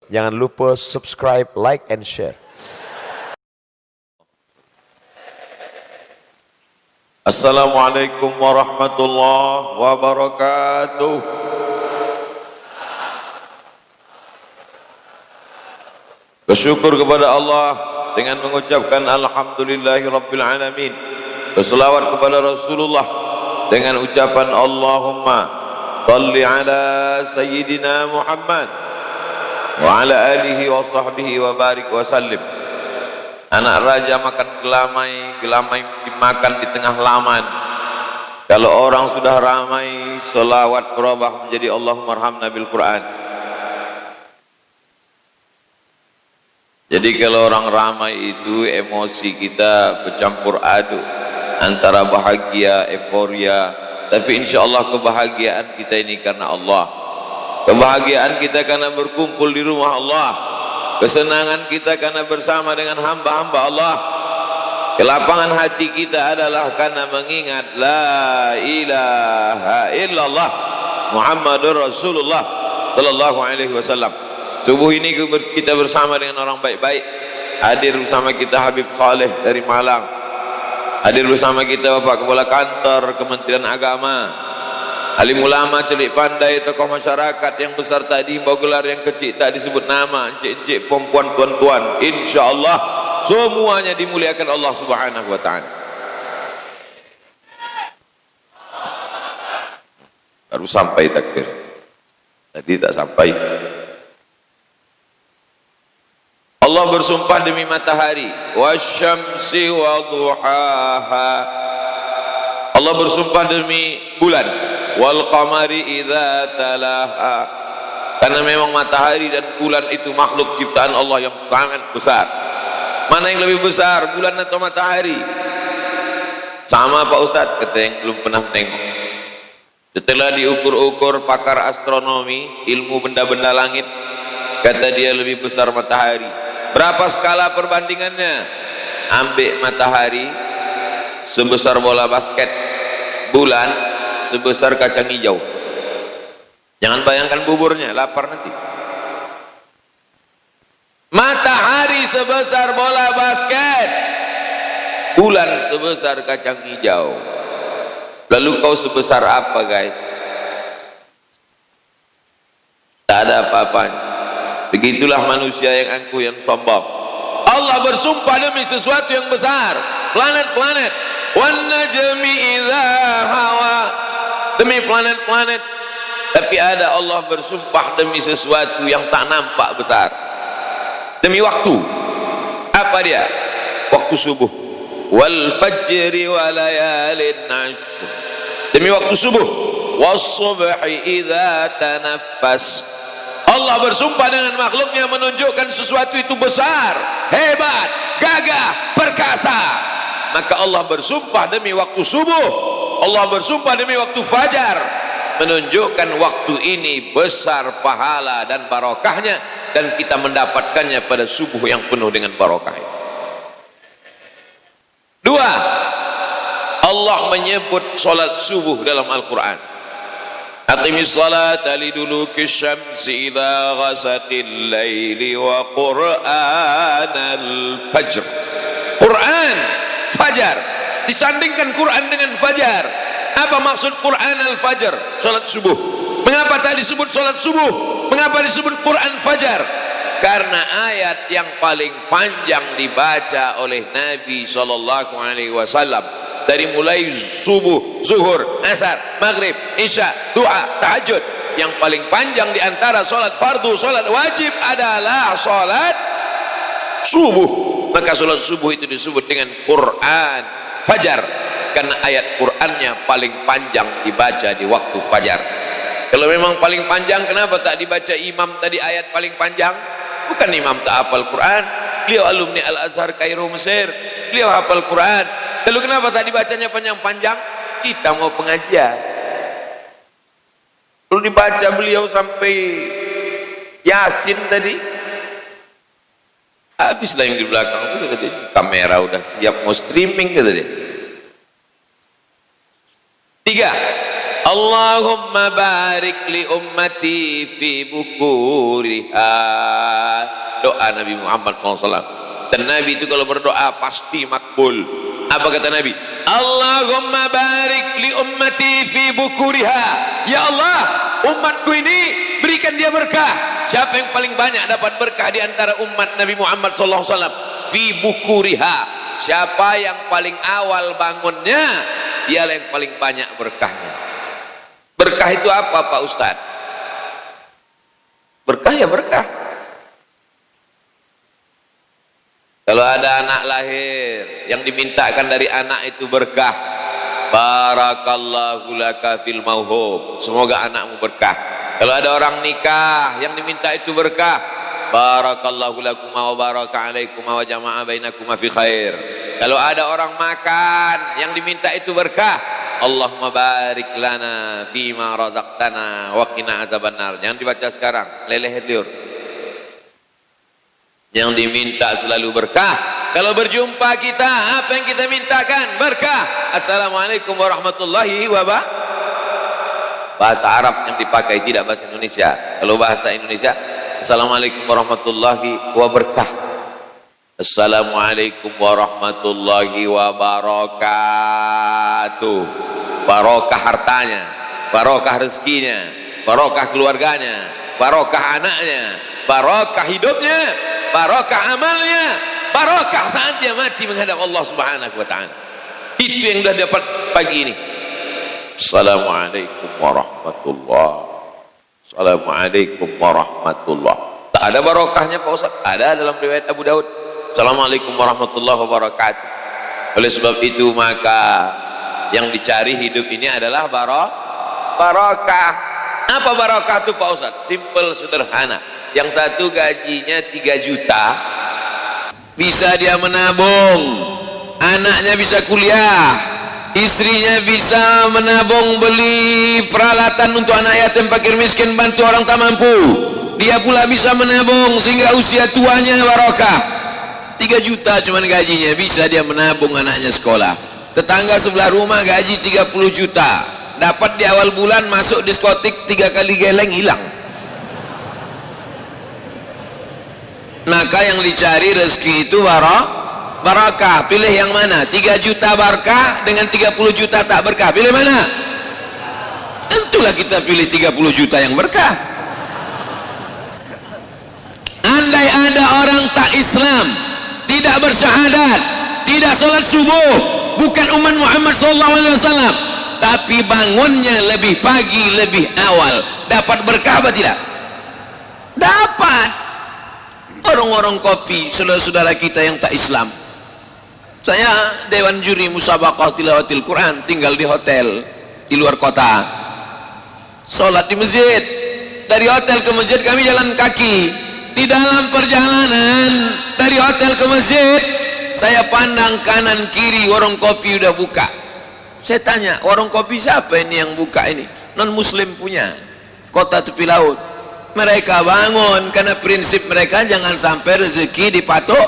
Jangan lupa subscribe, like, and share. Assalamualaikum warahmatullahi wabarakatuh. Bersyukur kepada Allah dengan mengucapkan alhamdulillahi rabbil alamin. Berselawat kepada Rasulullah dengan ucapan Allahumma salli ala sayyidina Muhammad wa ala alihi wa sahbihi wa barik wa sallim. Anak raja makan gelamai, gelamai dimakan di tengah laman. Kalau orang sudah ramai, selawat berubah menjadi Allahumma arhamna bil Quran. Jadi kalau orang ramai itu emosi kita bercampur aduk antara bahagia, euforia. Tapi insya Allah kebahagiaan kita ini karena Allah. Kebahagiaan kita karena berkumpul di rumah Allah. Kesenangan kita karena bersama dengan hamba-hamba Allah. Kelapangan hati kita adalah karena mengingat la ilaha illallah Muhammadur Rasulullah sallallahu alaihi wasallam. Subuh ini kita bersama dengan orang baik-baik. Hadir bersama kita Habib Khaleh dari Malang. Hadir bersama kita Bapak Kepala Kantor Kementerian Agama. Alim ulama, celik pandai, tokoh masyarakat yang besar tadi, bawa gelar yang kecil tak disebut nama, encik-encik, perempuan, tuan-tuan. InsyaAllah semuanya dimuliakan Allah Subhanahu wa ta'ala. Baru sampai takbir. Tadi tak sampai. Allah bersumpah demi matahari, wasyamsi wa duhaha. Allah bersumpah demi bulan, wal qamari idza talaha. Karena memang matahari dan bulan itu makhluk ciptaan Allah yang sangat besar. Mana yang lebih besar, bulan atau matahari? Sama Pak Ustadz, kata yang belum pernah tengok. Setelah diukur-ukur pakar astronomi, ilmu benda-benda langit, kata dia lebih besar matahari. Berapa skala perbandingannya? Ambil matahari sebesar bola basket, bulan sebesar kacang hijau. Jangan bayangkan buburnya, lapar nanti. Matahari sebesar bola basket, bulan sebesar kacang hijau. Lalu kau sebesar apa, guys? Tak ada apa-apanya. Begitulah manusia yang angkuh, yang sombong. Allah bersumpah demi sesuatu yang besar. Planet-planet. Wan najmi idza hawa. Demi planet-planet. Tapi ada Allah bersumpah demi sesuatu yang tak nampak besar. Demi waktu. Apa dia? Waktu subuh. Wal fajri wa layalin ashr. Demi waktu subuh. Was subhi idza tanaffas. Allah bersumpah dengan makhluknya menunjukkan sesuatu itu besar, hebat, gagah, perkasa. Maka Allah bersumpah demi waktu subuh. Allah bersumpah demi waktu fajar. Menunjukkan waktu ini besar pahala dan barokahnya. Dan kita mendapatkannya pada subuh yang penuh dengan barokah. Dua, Allah menyebut solat subuh dalam Al-Quran. Aqimis salata liduluki syamsi idza ghasaqil laili wa qur'anal fajr. Quran, fajar. Disandingkan Quran dengan fajar. Apa maksud Quran al-fajr? Salat subuh. Mengapa tak disebut salat subuh? Mengapa disebut Quran fajar? Karena ayat yang paling panjang dibaca oleh Nabi SAW dari mulai subuh, zuhur, asar, maghrib, isya, doa, tahajud. Yang paling panjang di antara solat fardu, solat wajib adalah solat subuh. Maka solat subuh itu disebut dengan Quran fajar. Karena ayat Qurannya paling panjang dibaca di waktu fajar. Kalau memang paling panjang, kenapa tak dibaca imam tadi ayat paling panjang? Bukan imam tak hafal Quran. Beliau alumni Al-Azhar Kairo Mesir. Beliau hafal Quran. Lalu kenapa tak dibacanya panjang-panjang? Kita mau pengajian. Lalu dibaca beliau sampai Yasin tadi. Habislah yang di belakang itu, kata dia. Kamera udah siap mau streaming, kata dia. Tiga, Allahumma barik li ummati fi bukuriha. Doa Nabi Muhammad SAW. Dan Nabi itu kalau berdoa pasti makbul. Apa kata Nabi? Allahumma barik li ummati fi bukuriha. Ya Allah, umatku ini berikan dia berkah. Siapa yang paling banyak dapat berkah di antara umat Nabi Muhammad SAW? Fi bukuriha. Siapa yang paling awal bangunnya, dialah yang paling banyak berkahnya. Berkah itu apa Pak Ustaz? Berkah ya berkah. Kalau ada anak lahir, yang dimintakan dari anak itu berkah. Barakallahu laka fil mauhub. Semoga anakmu berkah. Kalau ada orang nikah, yang diminta itu berkah. Barakallahu lakuma wa baraka alaikuma wa jama'a bainakuma fi khair. Kalau ada orang makan, yang diminta itu berkah. Allahumma barik lana fima razaqtana wa qina azabannar. Jangan dibaca sekarang, leleh liur. Yang diminta selalu berkah. Kalau berjumpa kita, apa yang kita mintakan? Berkah. Assalamualaikum warahmatullahi wabarakatuh. Bahasa Arab yang dipakai, tidak bahasa Indonesia. Kalau bahasa Indonesia, Assalamualaikum warahmatullahi wabarakatuh. Assalamualaikum warahmatullahi wabarakatuh. Barokah hartanya, barokah rezekinya, barokah keluarganya, barokah anaknya, barokah hidupnya, barokah amalnya, barokah saat dia mati menghadap Allah Subhanahu wa taala. Itu yang sudah dapat pagi ini. Assalamualaikum warahmatullahi. Assalamualaikum warahmatullahi. Tak ada barokahnya Pak Ustaz? Ada dalam riwayat Abu Daud. Assalamualaikum warahmatullahi wabarakatuh. Oleh sebab itu maka yang dicari hidup ini adalah barokah. Apa barokah itu Pak Ustaz? Simple, sederhana. Yang satu gajinya 3 juta, bisa dia menabung, anaknya bisa kuliah, istrinya bisa menabung beli peralatan untuk anak yatim fakir miskin, bantu orang tak mampu, dia pula bisa menabung sehingga usia tuanya barokah. 3 juta cuman gajinya, bisa dia menabung anaknya sekolah. Tetangga sebelah rumah gaji 30 juta, dapat di awal bulan masuk diskotik 3 kali geleng hilang. Maka yang dicari rezeki itu barakah. Pilih yang mana? 3 juta berkah dengan 30 juta tak berkah. Pilih mana? Tentulah kita pilih 30 juta yang berkah. Andai ada orang tak Islam, tidak bersyahadat, tidak sholat subuh, bukan umat Muhammad SAW, tapi bangunnya lebih pagi, lebih awal, dapat berkah apa tidak? Dapat. Orang-orang kopi, saudara-saudara kita yang tak Islam. Saya dewan juri musabaqah tilawatil Quran, tinggal di hotel di luar kota, sholat di masjid. Dari hotel ke masjid kami jalan kaki. Di dalam perjalanan dari hotel ke masjid, saya pandang kanan kiri warung kopi udah buka. Saya tanya, warung kopi siapa ini yang buka ini? Non muslim punya, kota tepi laut. Mereka bangun karena prinsip mereka jangan sampai rezeki dipatok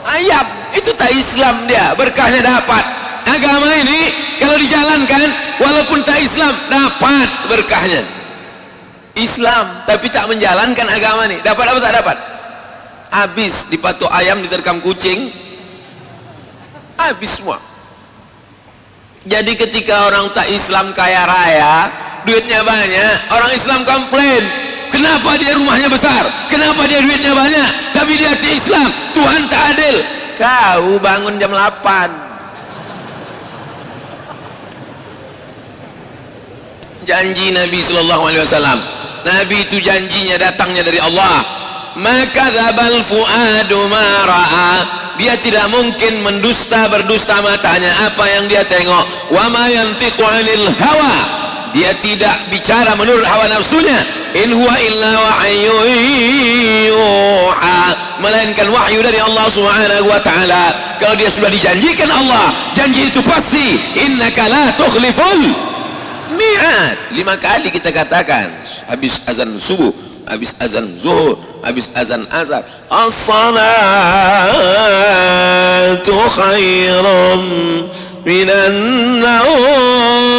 ayam. Itu tak Islam dia, berkahnya dapat. Agama ini kalau dijalankan walaupun tak Islam dapat berkahnya. Islam tapi tak menjalankan agama ini, dapat apa tak dapat? Habis dipatok ayam, diterkam kucing, habis semua. Jadi ketika orang tak Islam kaya raya, duitnya banyak, orang Islam komplain, kenapa dia rumahnya besar, kenapa dia duitnya banyak, tapi dia tak Islam, Tuhan tak adil. Kau bangun jam 8. Janji Nabi SAW, Nabi itu janjinya datangnya dari Allah. Maka dzabal fuadu ma ra'a, dia tidak mungkin berdusta matanya apa yang dia tengok. Wa ma yantiqu 'anil hawa, dia tidak bicara menurut hawa nafsunya. In huwa illa wahyun yuha, melainkan wahyu dari Allah Subhanahu wa taala. Kalau dia sudah dijanjikan Allah, janji itu pasti. Innaka la tukhliful mi'ad. 5 kali kita katakan habis azan subuh, habis azan zuhur, habis azan asar, as-salatu khairum minan naum.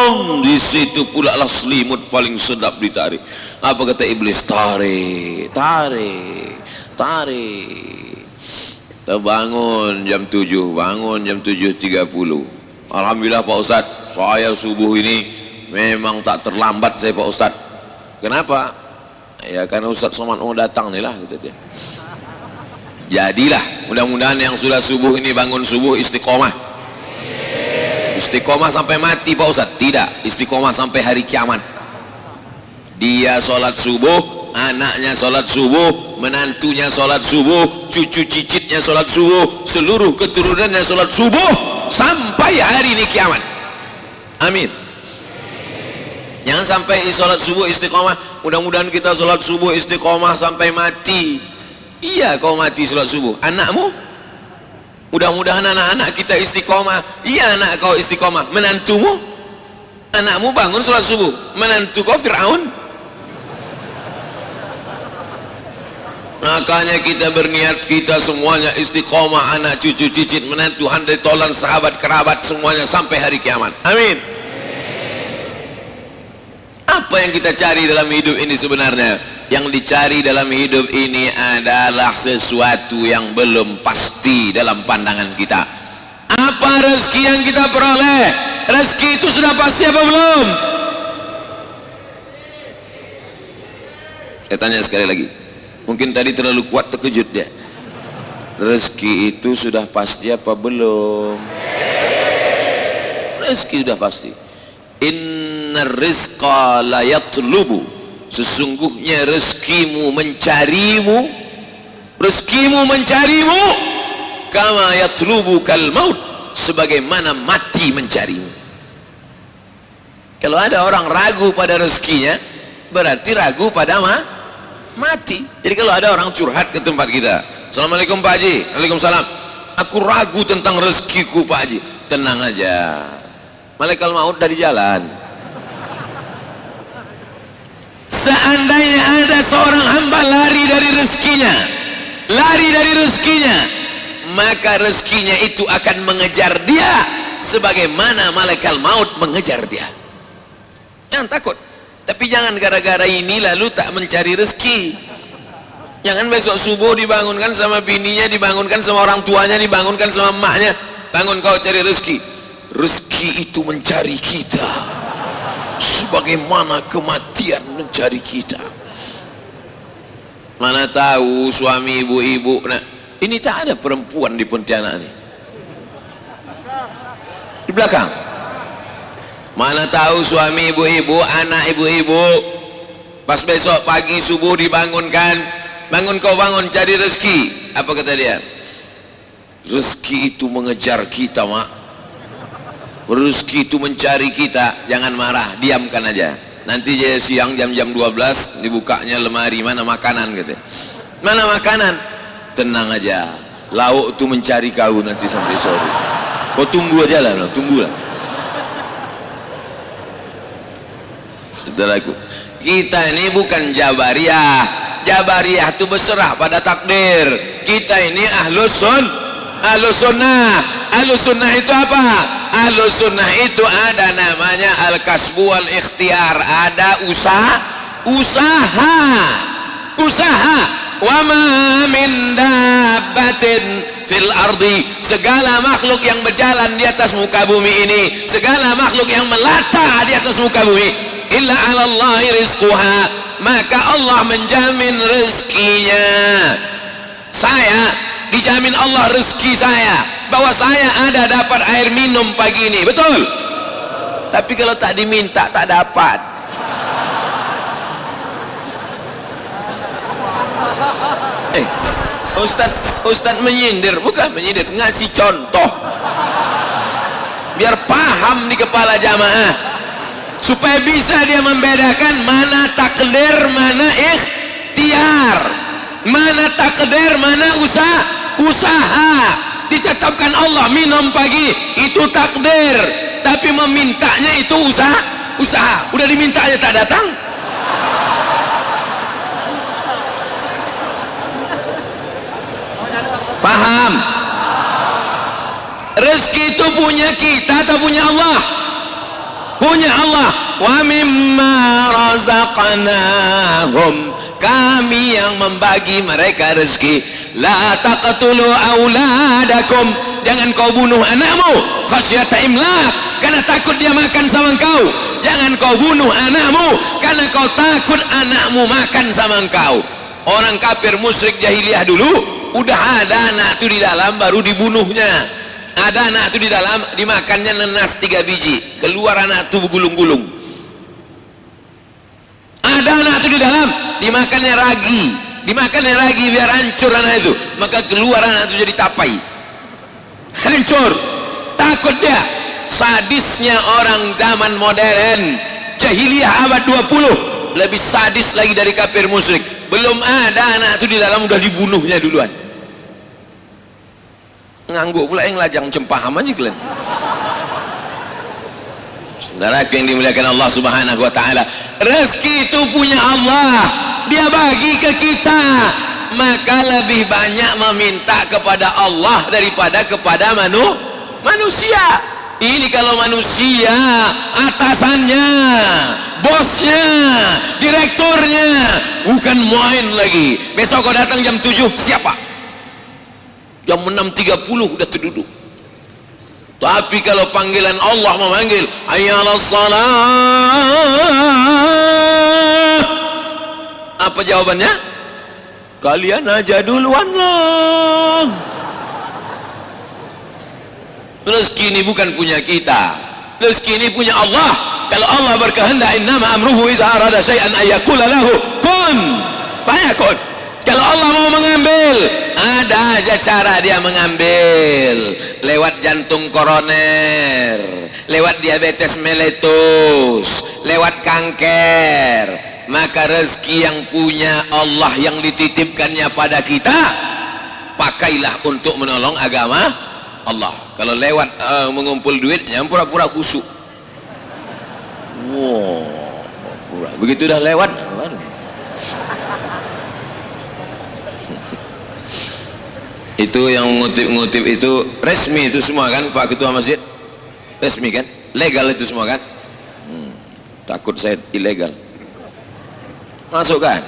Tolong, di situ pula lah selimut paling sedap ditarik. Apa kata iblis? Tarik, tarik, tarik. Kita bangun jam 7, bangun jam 7.30. Alhamdulillah Pak Ustadz, saya subuh ini memang tak terlambat saya Pak Ustadz. Kenapa? Ya karena Ustadz Somad mau datang nih lah, kata dia. Jadilah, mudah-mudahan yang sudah subuh ini bangun subuh istiqomah. Istiqomah sampai mati Pak Ustadz? Tidak, istiqomah sampai hari kiamat. Dia sholat subuh, anaknya sholat subuh, menantunya sholat subuh, cucu cicitnya sholat subuh, seluruh keturunannya sholat subuh sampai hari ini kiamat. Amin. Jangan sampai sholat subuh istiqomah. Mudah-mudahan kita sholat subuh istiqomah sampai mati. Iya, kau mati sholat subuh. Anakmu? Mudah-mudahan anak-anak kita istiqomah. Iya, anak kau istiqomah. Menantumu? Anakmu bangun sholat subuh. Menantu kau Fir'aun? Makanya kita berniat kita semuanya istiqomah, anak, cucu, cicit, menantu, handai tolan, sahabat, kerabat, semuanya sampai hari kiamat. Amin. Apa yang kita cari dalam hidup ini sebenarnya? Yang dicari dalam hidup ini adalah sesuatu yang belum pasti dalam pandangan kita. Apa rezeki yang kita peroleh? Rezeki itu sudah pasti apa belum? Saya tanya sekali lagi. Mungkin tadi terlalu kuat, terkejut dia. Rezeki itu sudah pasti apa belum? Rezeki sudah pasti. Inna rizqa la yatlubu, sesungguhnya rezekimu mencarimu, rezekimu mencarimu, kama yatlubu kal maut, sebagaimana mati mencarimu. Kalau ada orang ragu pada rezekinya, berarti ragu pada mati. Jadi kalau ada orang curhat ke tempat kita, Assalamualaikum Pak Haji. Waalaikumsalam. Aku ragu tentang rezekiku Pak Haji. Tenang aja, malaikat maut dari jalan. Seandainya ada seorang hamba lari dari rezekinya, maka rezekinya itu akan mengejar dia sebagaimana malaikat maut mengejar dia. Jangan takut, tapi jangan gara-gara ini lalu tak mencari rezeki. Jangan besok subuh dibangunkan sama bininya, dibangunkan sama orang tuanya, dibangunkan sama emaknya, bangun kau cari rezeki. Rezeki itu mencari kita sebagaimana kematian mencari kita. Mana tahu suami ibu-ibu, nah, ini tak ada perempuan di Pontianak ini di belakang. Mana tahu suami ibu-ibu, anak ibu-ibu, pas besok pagi subuh dibangunkan, bangun kau bangun cari rezeki. Apa kata dia? Rezeki itu mengejar kita mak, rezeki itu mencari kita. Jangan marah, diamkan aja. Nanti siang jam-jam 12 dibukanya lemari, mana makanan gitu. Mana makanan? Tenang aja, lauk itu mencari kau nanti sampai sore. Kau tunggu aja lah, tunggulah. Saudaraku, kita ini bukan Jabariyah. Jabariyah itu berserah pada takdir. Kita ini ahlus sunnah. Ahlus sunnah itu apa? Ahlus sunnah itu ada namanya al-kasbu wal ikhtiar, ada usaha. Wa ma min dabbatin fil ardi, segala makhluk yang berjalan di atas muka bumi ini, segala makhluk yang melata di atas muka bumi, illa 'ala Allahi rizquha, maka Allah menjamin rezekinya. Saya dijamin Allah rezeki saya, bahwa saya ada dapat air minum pagi ini, betul? Tapi kalau tak diminta tak dapat. Ustadz menyindir, bukan menyindir, ngasih contoh biar paham di kepala jamaah, supaya bisa dia membedakan mana takdir, mana ikhtiar, mana takdir, mana usaha. Ditetapkan Allah minum pagi itu takdir, tapi memintanya itu usaha. Udah diminta aja tak datang. Paham? Rezeki itu punya kita atau punya Allah? punya Allah. Wa mimma razaqnahum, kami yang membagi mereka rezeki. La taqtulu auladakum, jangan kau bunuh anakmu khasyata imlaq, karena takut dia makan sama engkau. Jangan kau bunuh anakmu karena kau takut anakmu makan sama engkau. Orang kafir musyrik jahiliyah dulu udah ada anak itu di dalam baru dibunuhnya. Ada anak itu di dalam dimakannya nenas 3 biji, keluar anak itu bergulung-gulung. Ada anak itu di dalam dimakannya ragi biar hancur anak itu, maka keluar anak itu jadi tapai, hancur. Takut dia. Sadisnya orang zaman modern, jahiliyah abad 20 lebih sadis lagi dari kafir musyrik. Belum ada anak itu di dalam udah dibunuhnya duluan. Ngangguk pula yang lajang cempaham aja kalian. Saudaraku yang dimuliakan Allah Subhanahu wa taala, rezeki itu punya Allah, dia bagi ke kita. Maka lebih banyak meminta kepada Allah daripada kepada manusia. Ini kalau manusia, atasannya, bosnya, direkturnya, bukan main lagi. Besok kau datang jam 7, siapa? Jam 6.30 udah terduduk. Tapi kalau panggilan Allah memanggil, hayyalas salah, apa jawabannya? Kalian aja duluan lah. Rezeki ini bukan punya kita, rezeki ini punya Allah. Kalau Allah berkehendak, innama amruhu iza arada syai'an ayyakula lahu kun fayakun. Kalau Allah mau mengambil, ada aja cara dia mengambil. Lewat jantung koroner, lewat diabetes meletus, lewat kanker. Maka rezeki yang punya Allah, yang dititipkannya pada kita, pakailah untuk menolong agama Allah. Kalau lewat mengumpul duit, yang pura-pura khusyuk. Wow, pura. Begitu dah lewat, itu yang ngutip-ngutip itu resmi itu semua kan, Pak Ketua Masjid? Resmi kan? Legal itu semua kan? Takut saya ilegal. Masuk kan?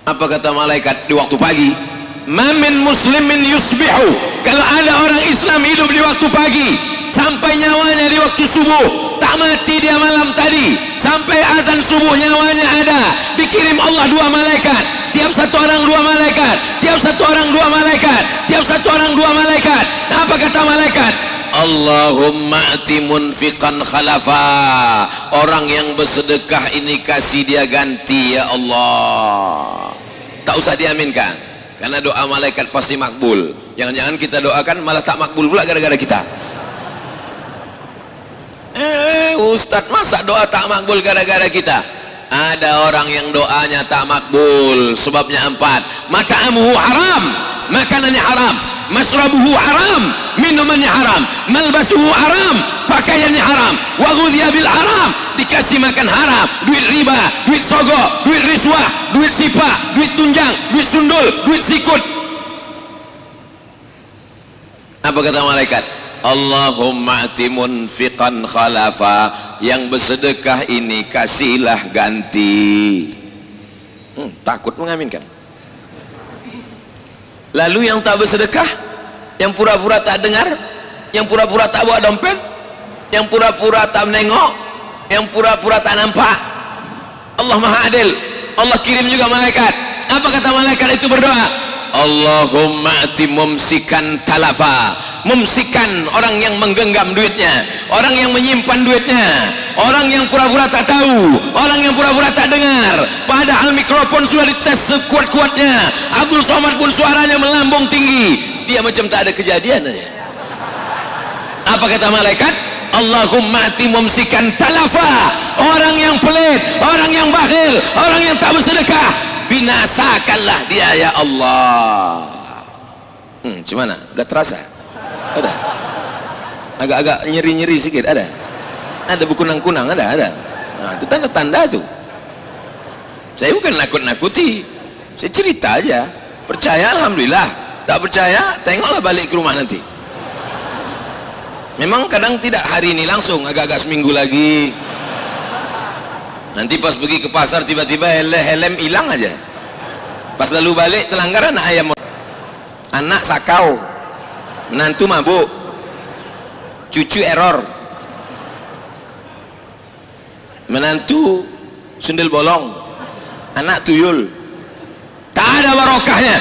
Apa kata malaikat di waktu pagi? Mamin muslimin yusbihu, kalau ada orang Islam hidup di waktu pagi sampai nyawanya di waktu subuh, tak mati dia malam tadi, sampai azan subuh nyawanya ada, dikirim Allah 2 malaikat, tiap satu orang 2 malaikat, tiap satu orang 2 malaikat, tiap satu orang 2 malaikat. Apa kata malaikat? Allahumma ati munfiqan khalafa, orang yang bersedekah ini kasih dia ganti ya Allah. Tak usah diaminkan, karena doa malaikat pasti makbul. Jangan-jangan kita doakan malah tak makbul pula gara-gara kita. Ustadz, masa doa tak makbul gara-gara kita? Ada orang yang doanya tak makbul, sebabnya 4. Mat'amuhu haram, makanannya haram. Masrabuhu haram, minumannya haram. Malbasuhu haram, pakaiannya haram. Wa ghudhiya bil haram, dikasih makan haram. Duit riba, duit sogok, duit riswah, duit sipa, duit tunjang, duit sundul, duit sikut. Apa kata malaikat? Allahumma ati munfiqan khalafa, yang bersedekah ini kasihlah ganti. Takut mengaminkan. Lalu yang tak bersedekah, yang pura-pura tak dengar, yang pura-pura tak bawa dompet, yang pura-pura tak menengok, yang pura-pura tak nampak, Allah Maha Adil. Allah kirim juga malaikat. Apa kata malaikat itu berdoa? Allahumma ati mumsikan talafa, mumsikan orang yang menggenggam duitnya, orang yang menyimpan duitnya, orang yang pura-pura tak tahu, orang yang pura-pura tak dengar, padahal mikrofon sudah dites sekuat-kuatnya. Abdul Somad pun suaranya melambung tinggi, dia macam tak ada kejadian aja. Apa kata malaikat? Allahumma ati mumsikan talafa, orang yang pelit, orang yang bakhil, orang yang tak bersedekah, binasakanlah dia ya Allah. Gimana? Udah terasa? Ada? Agak-agak nyeri-nyeri sedikit? Ada? Ada berkunang-kunang? Ada? Nah, itu tanda-tanda tuh. Saya bukan nakut-nakuti, saya cerita aja. Percaya alhamdulillah, tak percaya tengoklah balik ke rumah nanti. Memang kadang tidak hari ini langsung, agak-agak seminggu lagi. Nanti pas pergi ke pasar tiba-tiba helm hilang aja. Pas lalu balik telanggar anak ayam, anak sakau, menantu mabuk, cucu error, menantu sundel bolong, anak tuyul. Tak ada barokahnya.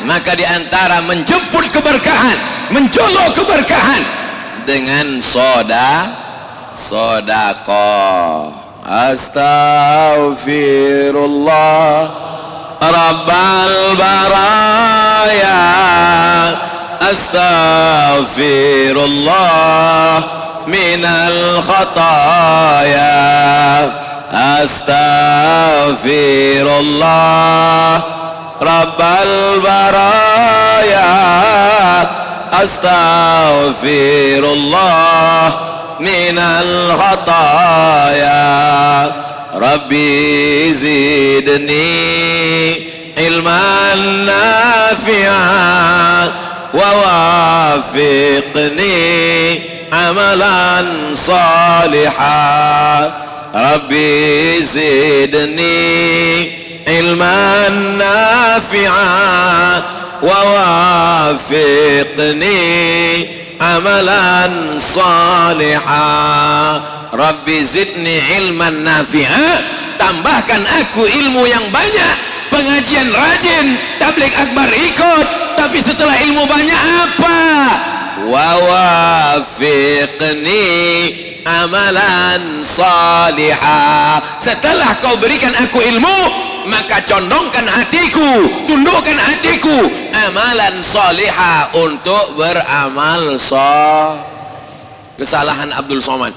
Maka diantara menjemput keberkahan, menjolok keberkahan dengan sedekah. Astaghfirullah Rabbal baraya, astaghfirullah minal khataya, astaghfirullah Rabbal baraya, astaghfirullah minal khataya. Rabbi zidni ilman nafi'an wa wafiqni amalan salihan. Rabbi zidni ilman nafi'an wa wafiqni amalan salihan. Rabbi zidni ilman nafi'an, tambahkan aku ilmu yang banyak. Pengajian rajin, tabligh akbar ikut, tapi setelah ilmu banyak apa? Wa wafiqni amalan salihah. Setelah kau berikan aku ilmu, maka condongkan hatiku, tundukkan hatiku amalan salihah untuk beramal saleh. Kesalahan Abdul Somad.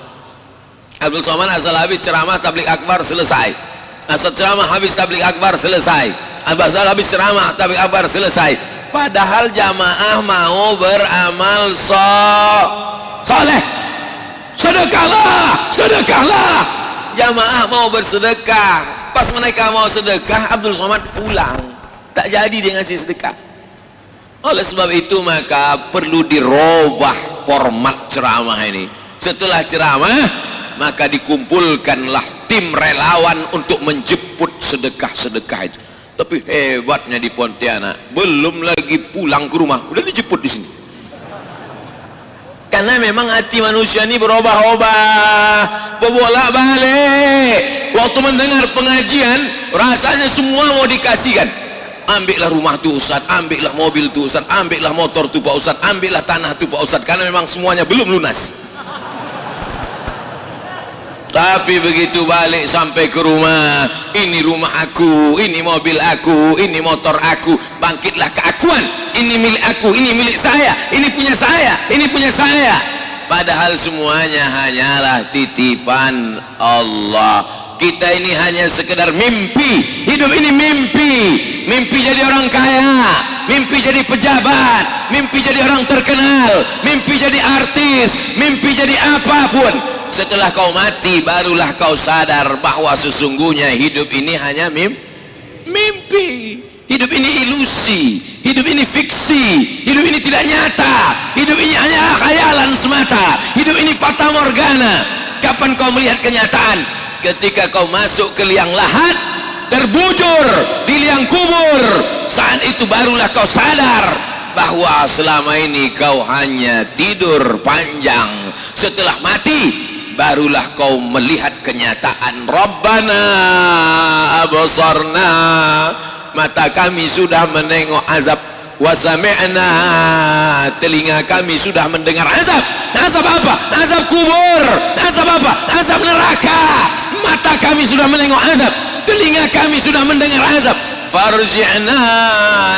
Abdul Somad asal habis ceramah tabligh akbar selesai, asal ceramah habis tabligh akbar selesai, asal habis ceramah tabligh akbar selesai. Padahal jamaah mau beramal saleh. Sedekahlah, sedekahlah. Jamaah mau bersedekah. Pas mereka mau sedekah, Abdul Somad pulang, tak jadi dia ngasih sedekah. Oleh sebab itu maka perlu dirubah format ceramah ini. Setelah ceramah maka dikumpulkanlah tim relawan untuk menjemput sedekah-sedekah itu. Tapi hebatnya di Pontianak, belum lagi pulang ke rumah udah dijemput di sini. Karena memang hati manusia ini berubah-ubah, berbolak-balik. Waktu mendengar pengajian rasanya semua mau dikasihkan. Ambillah rumah tu Ustaz, ambillah mobil tu Ustaz, ambillah motor tu Pak Ustaz, ambillah tanah tu Pak Ustaz, karena memang semuanya belum lunas. Tapi begitu balik sampai ke rumah, ini rumah aku, ini mobil aku, ini motor aku, bangkitlah keakuan, ini milik aku, ini milik saya, ini punya saya, ini punya saya. Padahal semuanya hanyalah titipan Allah. Kita ini hanya sekedar mimpi. Hidup ini mimpi. Mimpi jadi orang kaya, mimpi jadi pejabat, mimpi jadi orang terkenal, mimpi jadi artis, mimpi jadi apapun. Setelah kau mati barulah kau sadar bahwa sesungguhnya hidup ini hanya mimpi. Hidup ini ilusi, hidup ini fiksi, hidup ini tidak nyata, hidup ini hanya khayalan semata, hidup ini fata morgana. Kapan kau melihat kenyataan? Ketika kau masuk ke liang lahat, terbujur di liang kubur, saat itu barulah kau sadar bahwa selama ini kau hanya tidur panjang. Setelah mati barulah kau melihat kenyataan. Rabbana absarna, mata kami sudah menengok azab, wa sami'na, telinga kami sudah mendengar azab. Azab apa? Azab kubur. Azab apa? Azab neraka. Mata kami sudah menengok azab, telinga kami sudah mendengar azab. Farji'na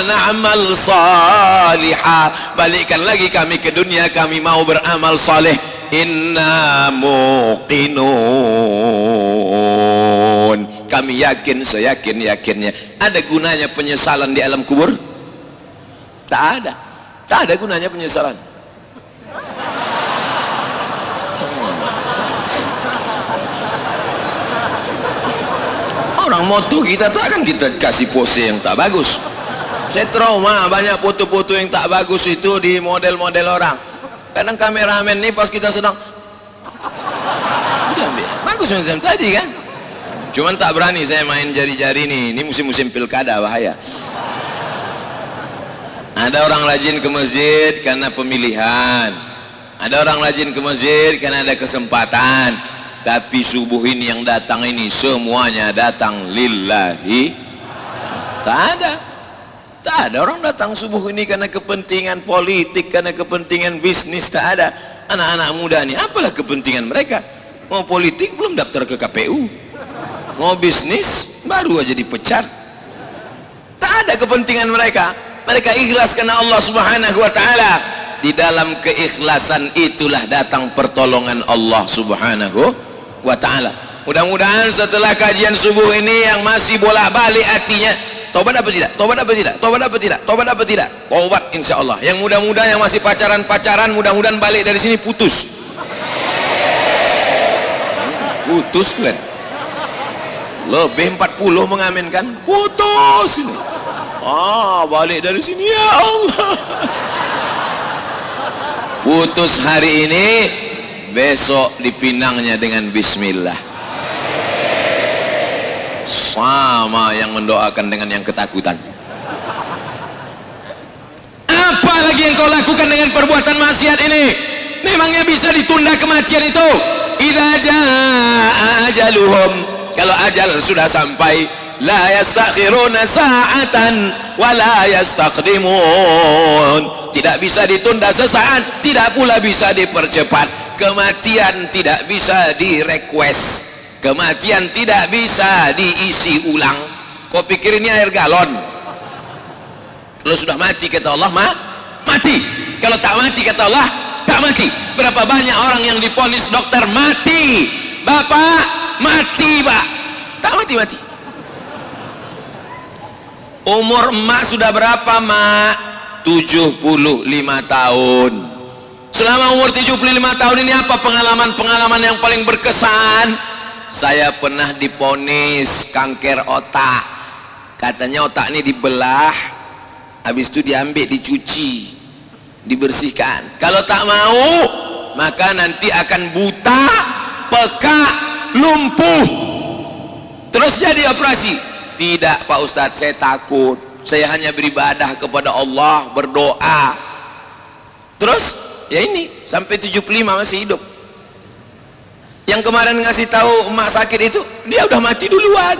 na'mal salihah, balikkan lagi kami ke dunia, kami mau beramal saleh. Inna muqinun, kami yakin, seyakin-yakinnya. Ada gunanya penyesalan di alam kubur? Tak ada. Tak ada gunanya penyesalan. Orang moto kita takkan kita kasih pose yang tak bagus. Saya trauma banyak foto-foto yang tak bagus itu di model-model orang. Kadang kameramen nih pas kita sedang udah ambil. Bagus macam tadi kan. Cuman tak berani saya main jari-jari nih. Ini musim-musim pilkada, bahaya. Ada orang rajin ke masjid karena pemilihan. Ada orang rajin ke masjid karena ada kesempatan. Tapi subuh ini yang datang ini semuanya datang lillahi. Tak ada. Tak ada orang datang subuh ini karena kepentingan politik, karena kepentingan bisnis. Tak ada. Anak-anak muda ini apalah kepentingan mereka? Mau politik belum daftar ke KPU, mau bisnis baru aja dipecat. Tak ada kepentingan mereka. Mereka ikhlas karena Allah Subhanahu wa taala. Di dalam keikhlasan itulah datang pertolongan Allah Subhanahu wa taala. Mudah-mudahan setelah kajian subuh ini yang masih bolak-balik hatinya, tobat apa tidak? Tobat apa tidak? Tobat apa tidak? Tobat apa tidak? Tobat insyaallah. Yang muda-muda yang masih pacaran-pacaran, mudah-mudahan balik dari sini putus. Putus kalian. Lebih 40 mengaminkan putus ini. Balik dari sini ya Allah. Putus hari ini, besok dipinangnya dengan bismillah. Sama yang mendoakan dengan yang ketakutan. Apa lagi yang kau lakukan dengan perbuatan maksiat ini? Memangnya bisa ditunda kematian itu? Idza jaa ajaluhum, kalau ajal sudah sampai, la yastakhiruna sa'atan wa la yastaqdimun. Tidak bisa ditunda sesaat, tidak pula bisa dipercepat. Kematian tidak bisa di-request. Kematian tidak bisa diisi ulang. Kau pikir ini air galon? Kalau sudah mati kata Allah, mati. Kalau tak mati kata Allah, tak mati. Berapa banyak orang yang divonis dokter mati? Bapak, mati Pak. Tak mati-mati. Umur emak sudah berapa mak? 75 tahun. Selama umur 75 tahun ini apa pengalaman-pengalaman yang paling berkesan? Saya pernah divonis kanker otak. Katanya otak ini dibelah, habis itu diambil, dicuci, dibersihkan. Kalau tak mau, maka nanti akan buta, pekak, lumpuh, terus jadi operasi. Tidak Pak Ustadz, saya takut. Saya hanya beribadah kepada Allah, berdoa. Terus ya ini sampai 75 masih hidup. Yang kemarin ngasih tahu emak sakit itu, dia udah mati duluan.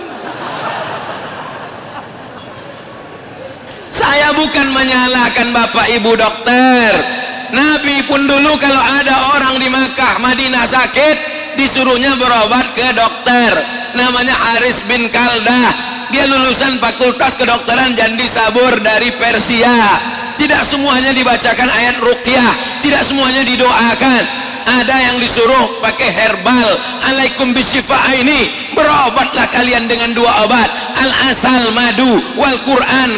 Saya bukan menyalahkan bapak ibu dokter. Nabi pun dulu kalau ada orang di Makkah, Madinah sakit, disuruhnya berobat ke dokter. Namanya Haris bin Kaldah. Dia lulusan fakultas kedokteran Jandi Sabur dari Persia. Tidak semuanya dibacakan ayat ruqyah, tidak semuanya didoakan. Ada yang disuruh pakai herbal. Alaikum bisyifa ini, berobatlah kalian dengan 2 obat, al-asal, madu, wal Quran.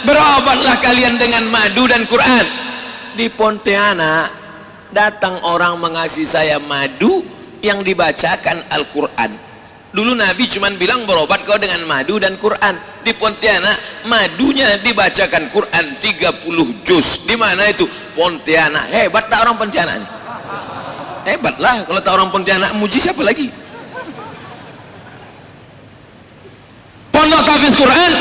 Berobatlah kalian dengan madu dan Quran. Di Pontianak datang orang mengasih saya madu yang dibacakan Al-Quran. Dulu Nabi cuma bilang berobat kau dengan madu dan Quran. Di Pontianak madunya dibacakan Quran 30 juz. Di mana itu? Pontianak. Hebat tak orang Pontianak ini? Hebat lah. Kalau tak orang Pontianak, muji siapa lagi? Pondok tahfiz Quran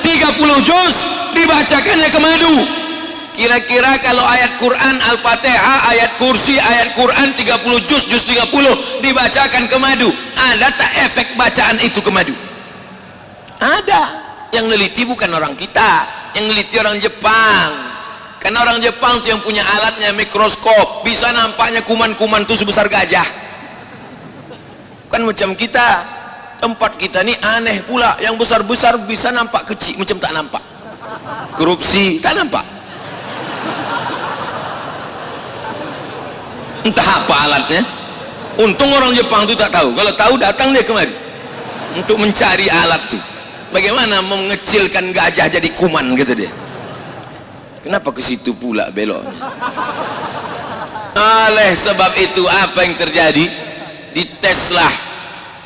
30 juz dibacakannya ke madu. Kira-kira kalau ayat Quran Al-Fatihah, ayat kursi, ayat Quran 30 juz 30 dibacakan ke madu, ada tak efek bacaan itu ke madu? Ada. Yang neliti bukan orang kita, yang neliti orang Jepang. Karena orang Jepang itu yang punya alatnya mikroskop, bisa nampaknya kuman-kuman itu sebesar gajah. Bukan macam kita. Tempat kita ini aneh pula, yang besar-besar bisa nampak kecil, macam tak nampak. Korupsi tak nampak. Entah apa alatnya. Untung orang Jepang itu tak tahu. Kalau tahu datang dia kemari untuk mencari alat itu. Bagaimana mengecilkan gajah jadi kuman, gitu dia. Kenapa ke situ pula belok? Oleh sebab itu apa yang terjadi? Diteslah,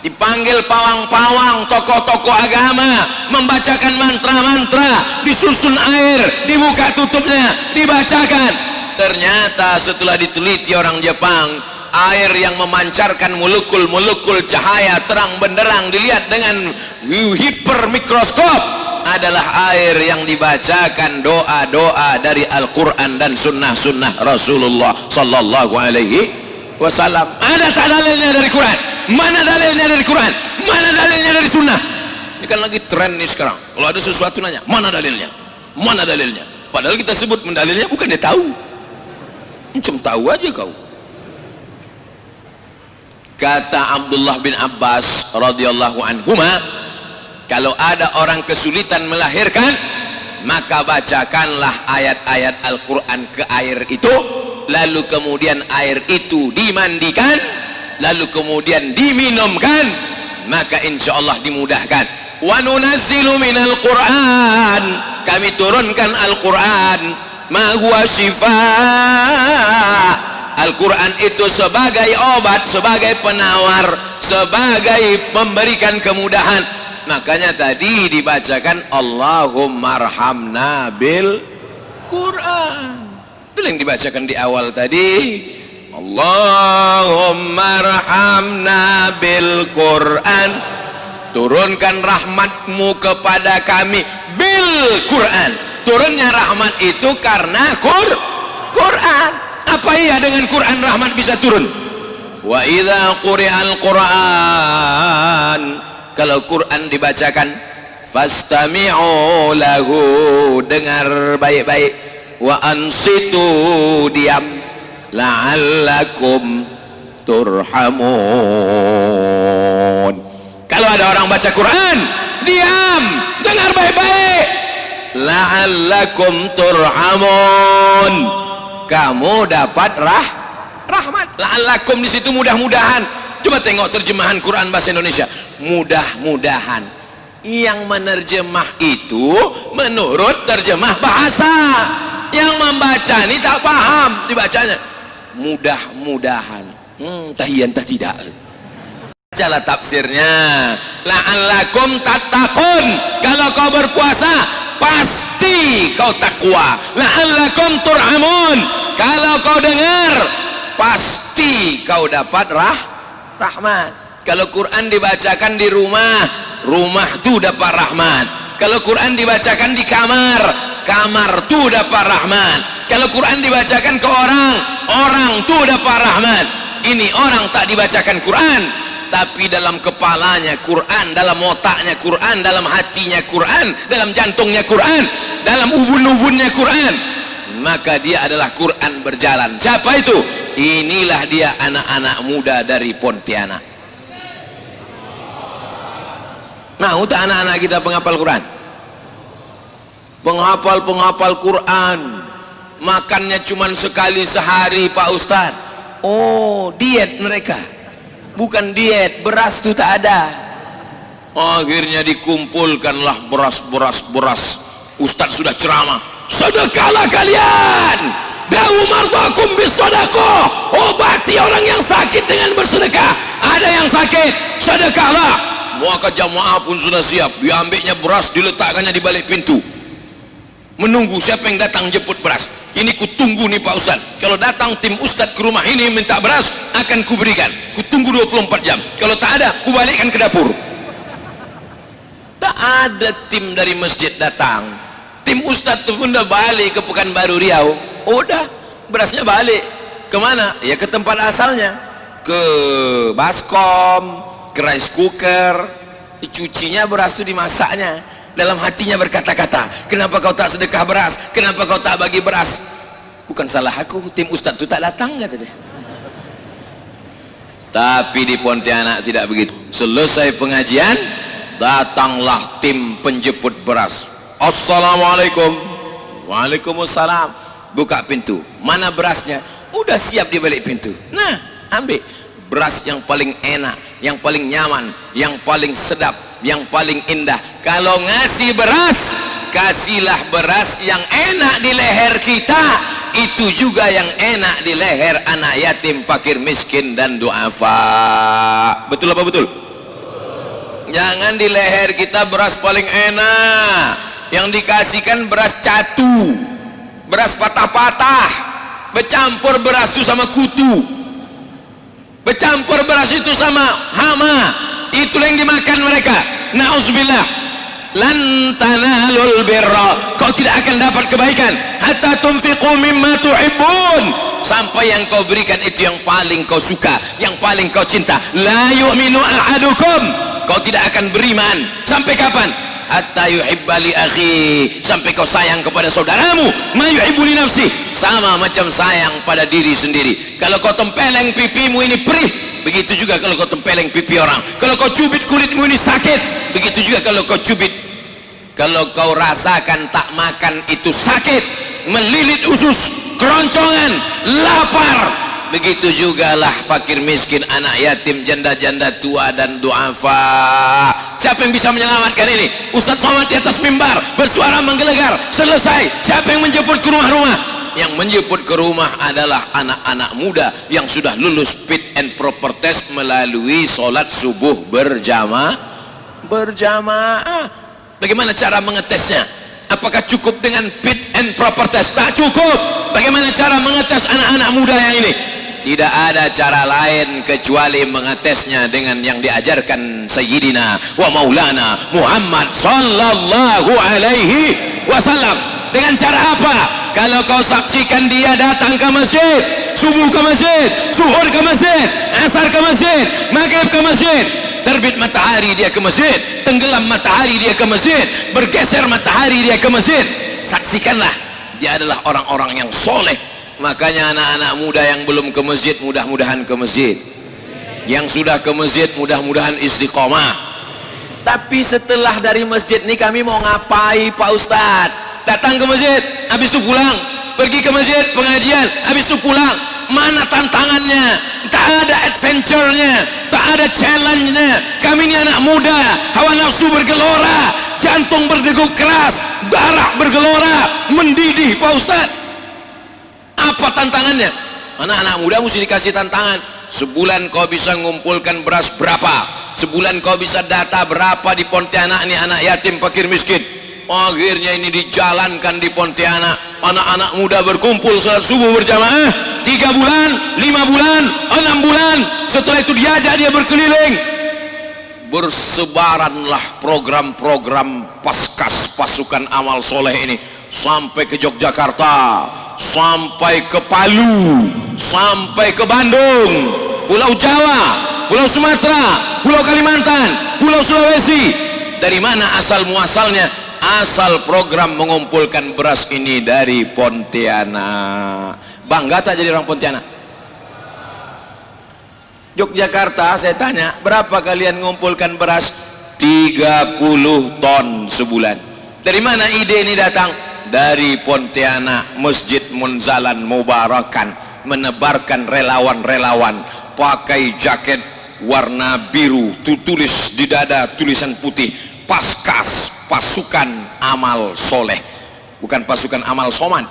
dipanggil pawang-pawang, tokoh-tokoh agama, membacakan mantra-mantra, disusun air, dibuka tutupnya, dibacakan. Ternyata setelah diteliti orang Jepang, air yang memancarkan molekul-molekul cahaya terang benderang dilihat dengan hipermikroskop adalah air yang dibacakan doa-doa dari Al-Quran dan sunnah-sunnah Rasulullah sallallahu alaihi wasallam. Ada tak dalilnya dari Quran? Mana dalilnya dari Quran? Mana dalilnya dari sunnah? Ini kan lagi tren nih sekarang. Kalau ada sesuatu nanya, mana dalilnya? Mana dalilnya? Padahal kita sebut mendalilnya, bukan dia tahu. Cuma tahu aja kau. Kata Abdullah bin Abbas radhiyallahu anhuma, kalau ada orang kesulitan melahirkan, maka bacakanlah ayat-ayat Al-Quran ke air itu, lalu kemudian air itu dimandikan, lalu kemudian diminumkan, maka insya Allah dimudahkan. Wa nunazzilu minal Quran, kami turunkan Al-Quran, ma huwa syifaa. Al-Quran itu sebagai obat, sebagai penawar, sebagai memberikan kemudahan. Makanya tadi dibacakan Allahumma arhamna bil Quran. Itu yang dibacakan di awal tadi. Allahumma arhamna bil Quran, turunkan rahmatmu kepada kami bil Quran. Turunnya rahmat itu karena Quran. Apa iya dengan Quran rahmat bisa turun? Wa idza quri'al Quran, kalau Quran dibacakan, fastami'u lahu, dengar baik-baik, wa ansitu, diam, la'allakum turhamun. Kalau ada orang baca Quran, diam, dengar baik-baik, la'allakum turhamun, kamu dapat rahmat. La'allakum di situ mudah-mudahan. Coba tengok terjemahan Quran bahasa Indonesia, mudah-mudahan. Yang menerjemah itu menurut terjemah bahasa, yang membaca ini tak paham dibacanya mudah-mudahan. Tahiyan tak tidak. Bacalah tafsirnya, la'allakum tattaqun, kalau kau berpuasa pasti kau takwa. La'allakum turhamun, kalau kau dengar pasti kau dapat rahmat. Kalau Quran dibacakan di rumah, rumah tu dapat rahmat. Kalau Quran dibacakan di kamar, kamar tu dapat rahmat. Kalau Quran dibacakan ke orang, orang tu dapat rahmat. Ini orang tak dibacakan Quran, tapi dalam kepalanya Quran, dalam otaknya Quran, dalam hatinya Quran, dalam jantungnya Quran, dalam ubun-ubunnya Quran, maka dia adalah Quran berjalan. Siapa itu? Inilah dia anak-anak muda dari Pontianak. Mau tak anak-anak kita penghafal Quran? Penghafal Quran, makannya cuma sekali sehari Pak Ustaz. Oh, diet mereka. Bukan diet, beras itu tak ada. Akhirnya dikumpulkanlah beras. Ustaz sudah ceramah, sedekahlah kalian, da'u mardakum bisadaqah, obati orang yang sakit dengan bersedekah. Ada yang sakit, sedekahlah. Maka jamaah pun sudah siap, diambilnya beras, diletakkannya di balik pintu, menunggu siapa yang datang jemput beras. Ini kutunggu nih Pak Ustaz, kalau datang tim Ustaz ke rumah ini minta beras, akan kuberikan. Kutunggu 24 jam, kalau tak ada kubalikkan ke dapur. Tak ada tim dari masjid datang, tim Ustaz tu pun dah balik ke Pekanbaru Riau. Udah, berasnya balik kemana? Ya ke tempat asalnya, ke baskom, ke rice cooker. Dicucinya beras itu, dimasaknya. Dalam hatinya berkata-kata, kenapa kau tak sedekah beras? Kenapa kau tak bagi beras? Bukan salah aku, tim Ustaz itu tak datang, kata dia. Tapi di Pontianak tidak begitu. Selesai pengajian, datanglah tim penjemput beras. Assalamualaikum. Waalaikumsalam. Buka pintu, mana berasnya? Udah siap di balik pintu. Nah, ambil beras yang paling enak, yang paling nyaman, yang paling sedap, yang paling indah. Kalau ngasih beras, kasihlah beras yang enak di leher kita, itu juga yang enak di leher anak yatim, fakir, miskin, dan duafa. Betul apa betul? Jangan di leher kita beras paling enak, yang dikasihkan beras catu, beras patah-patah. bercampur beras itu sama kutu, bercampur beras itu sama hama, itulah yang dimakan mereka. Na'udzubillah. Lan tanalul birra, kau tidak akan dapat kebaikan hatta tunfiqu mimma tuhibbun, sampai yang kau berikan itu yang paling kau suka, yang paling kau cinta. La yu'minu ahadukum, kau tidak akan beriman sampai kapan? Hatta yuhibba li akhi, sampai kau sayang kepada saudaramu ma yuhibbu li nafsi, sama macam sayang pada diri sendiri. Kalau kau tempeleng pipimu ini perih, begitu juga kalau kau tempeleng pipi orang. Kalau kau cubit kulitmu ini sakit, begitu juga kalau kau cubit. Kalau kau rasakan tak makan itu sakit, melilit usus, keroncongan, lapar, begitu jugalah fakir miskin, anak yatim, janda-janda tua dan duafa. Siapa yang bisa menyelamatkan ini? Ustaz Somad di atas mimbar bersuara menggelegar, selesai. Siapa yang menjemput ke rumah-rumah? Yang menjemput ke rumah adalah anak-anak muda yang sudah lulus fit and proper test melalui sholat subuh berjamaah. Bagaimana cara mengetesnya? Apakah cukup dengan fit and proper test? Tak cukup. Bagaimana cara mengetes anak-anak muda yang ini? Tidak ada cara lain kecuali mengetesnya dengan yang diajarkan Sayyidina wa Maulana Muhammad sallallahu alaihi wasallam. Dengan cara apa? Kalau kau saksikan dia datang ke masjid, subuh ke masjid, zuhur ke masjid, asar ke masjid, maghrib ke masjid, terbit matahari dia ke masjid, tenggelam matahari dia ke masjid, bergeser matahari dia ke masjid, saksikanlah dia adalah orang-orang yang soleh. Makanya anak-anak muda yang belum ke masjid, mudah-mudahan ke masjid. Yang sudah ke masjid, mudah-mudahan istiqomah. Tapi setelah dari masjid ini kami mau ngapai Pak Ustadz? Datang ke masjid, habis itu pulang, pergi ke masjid pengajian, habis itu pulang. Mana tantangannya? Tak ada adventure-nya, tak ada challenge-nya. Kami ini anak muda, hawa nafsu bergelora, jantung berdegup keras, darah bergelora, mendidih Pak Ustadz. Apa tantangannya? Anak-anak muda mesti dikasih tantangan. Sebulan kau bisa ngumpulkan beras berapa? Sebulan kau bisa data berapa di Pontianak ini anak yatim fakir miskin? Akhirnya ini dijalankan di Pontianak. Anak-anak muda berkumpul salat subuh berjamaah 3 bulan, 5 bulan, 6 bulan. Setelah itu diajak dia berkeliling. Bersebaranlah program-program paskas pasukan amal soleh ini sampai ke Yogyakarta, sampai ke Palu, sampai ke Bandung, Pulau Jawa, Pulau Sumatera, Pulau Kalimantan, Pulau Sulawesi. Dari mana asal muasalnya? Asal program mengumpulkan beras ini dari Pontianak. Bangga tak jadi orang Pontianak? Yogyakarta saya tanya, berapa kalian mengumpulkan beras? 30 ton sebulan. Dari mana ide ini datang? Dari Pontianak, Masjid Munzalan Mubarakan menebarkan relawan-relawan pakai jaket warna biru, tulis di dada tulisan putih, Paskas pasukan amal soleh, bukan pasukan amal soman.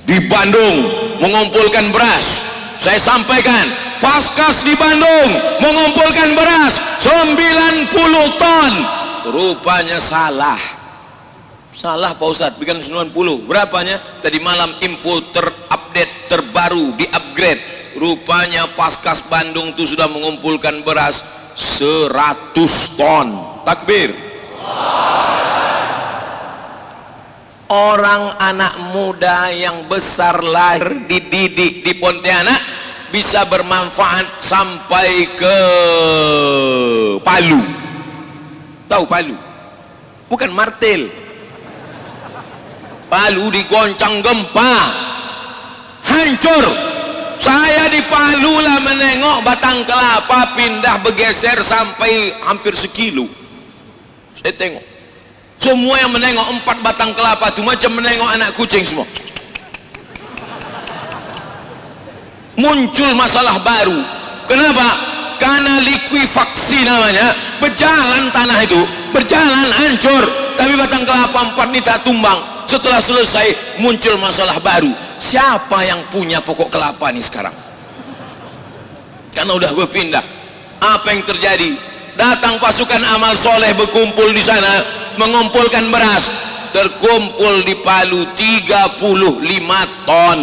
Di Bandung mengumpulkan beras. Saya sampaikan, Paskas di Bandung mengumpulkan beras 90 ton. Rupanya salah Pak Ustadz, bukan 90. Berapanya? Tadi malam info terupdate, terbaru, di upgrade. Rupanya Paskas Bandung itu sudah mengumpulkan beras 100 ton. Takbir. Orang anak muda yang besar lahir dididik di Pontianak bisa bermanfaat sampai ke Palu. Tahu Palu? Bukan martil. Palu digoncang gempa, hancur. Saya di Palu lah menengok batang kelapa pindah bergeser sampai hampir sekilo. Saya tengok semua yang menengok 4 batang kelapa itu macam menengok anak kucing semua. Muncul masalah baru. Kenapa? Karena likuifaksi namanya. Berjalan tanah itu, berjalan hancur, tapi batang kelapa 4 ini tak tumbang. Setelah selesai muncul masalah baru. Siapa yang punya pokok kelapa ini sekarang? Karena udah berpindah. Apa yang terjadi? Datang pasukan amal soleh berkumpul di sana, mengumpulkan beras. terkumpul di Palu 35 ton.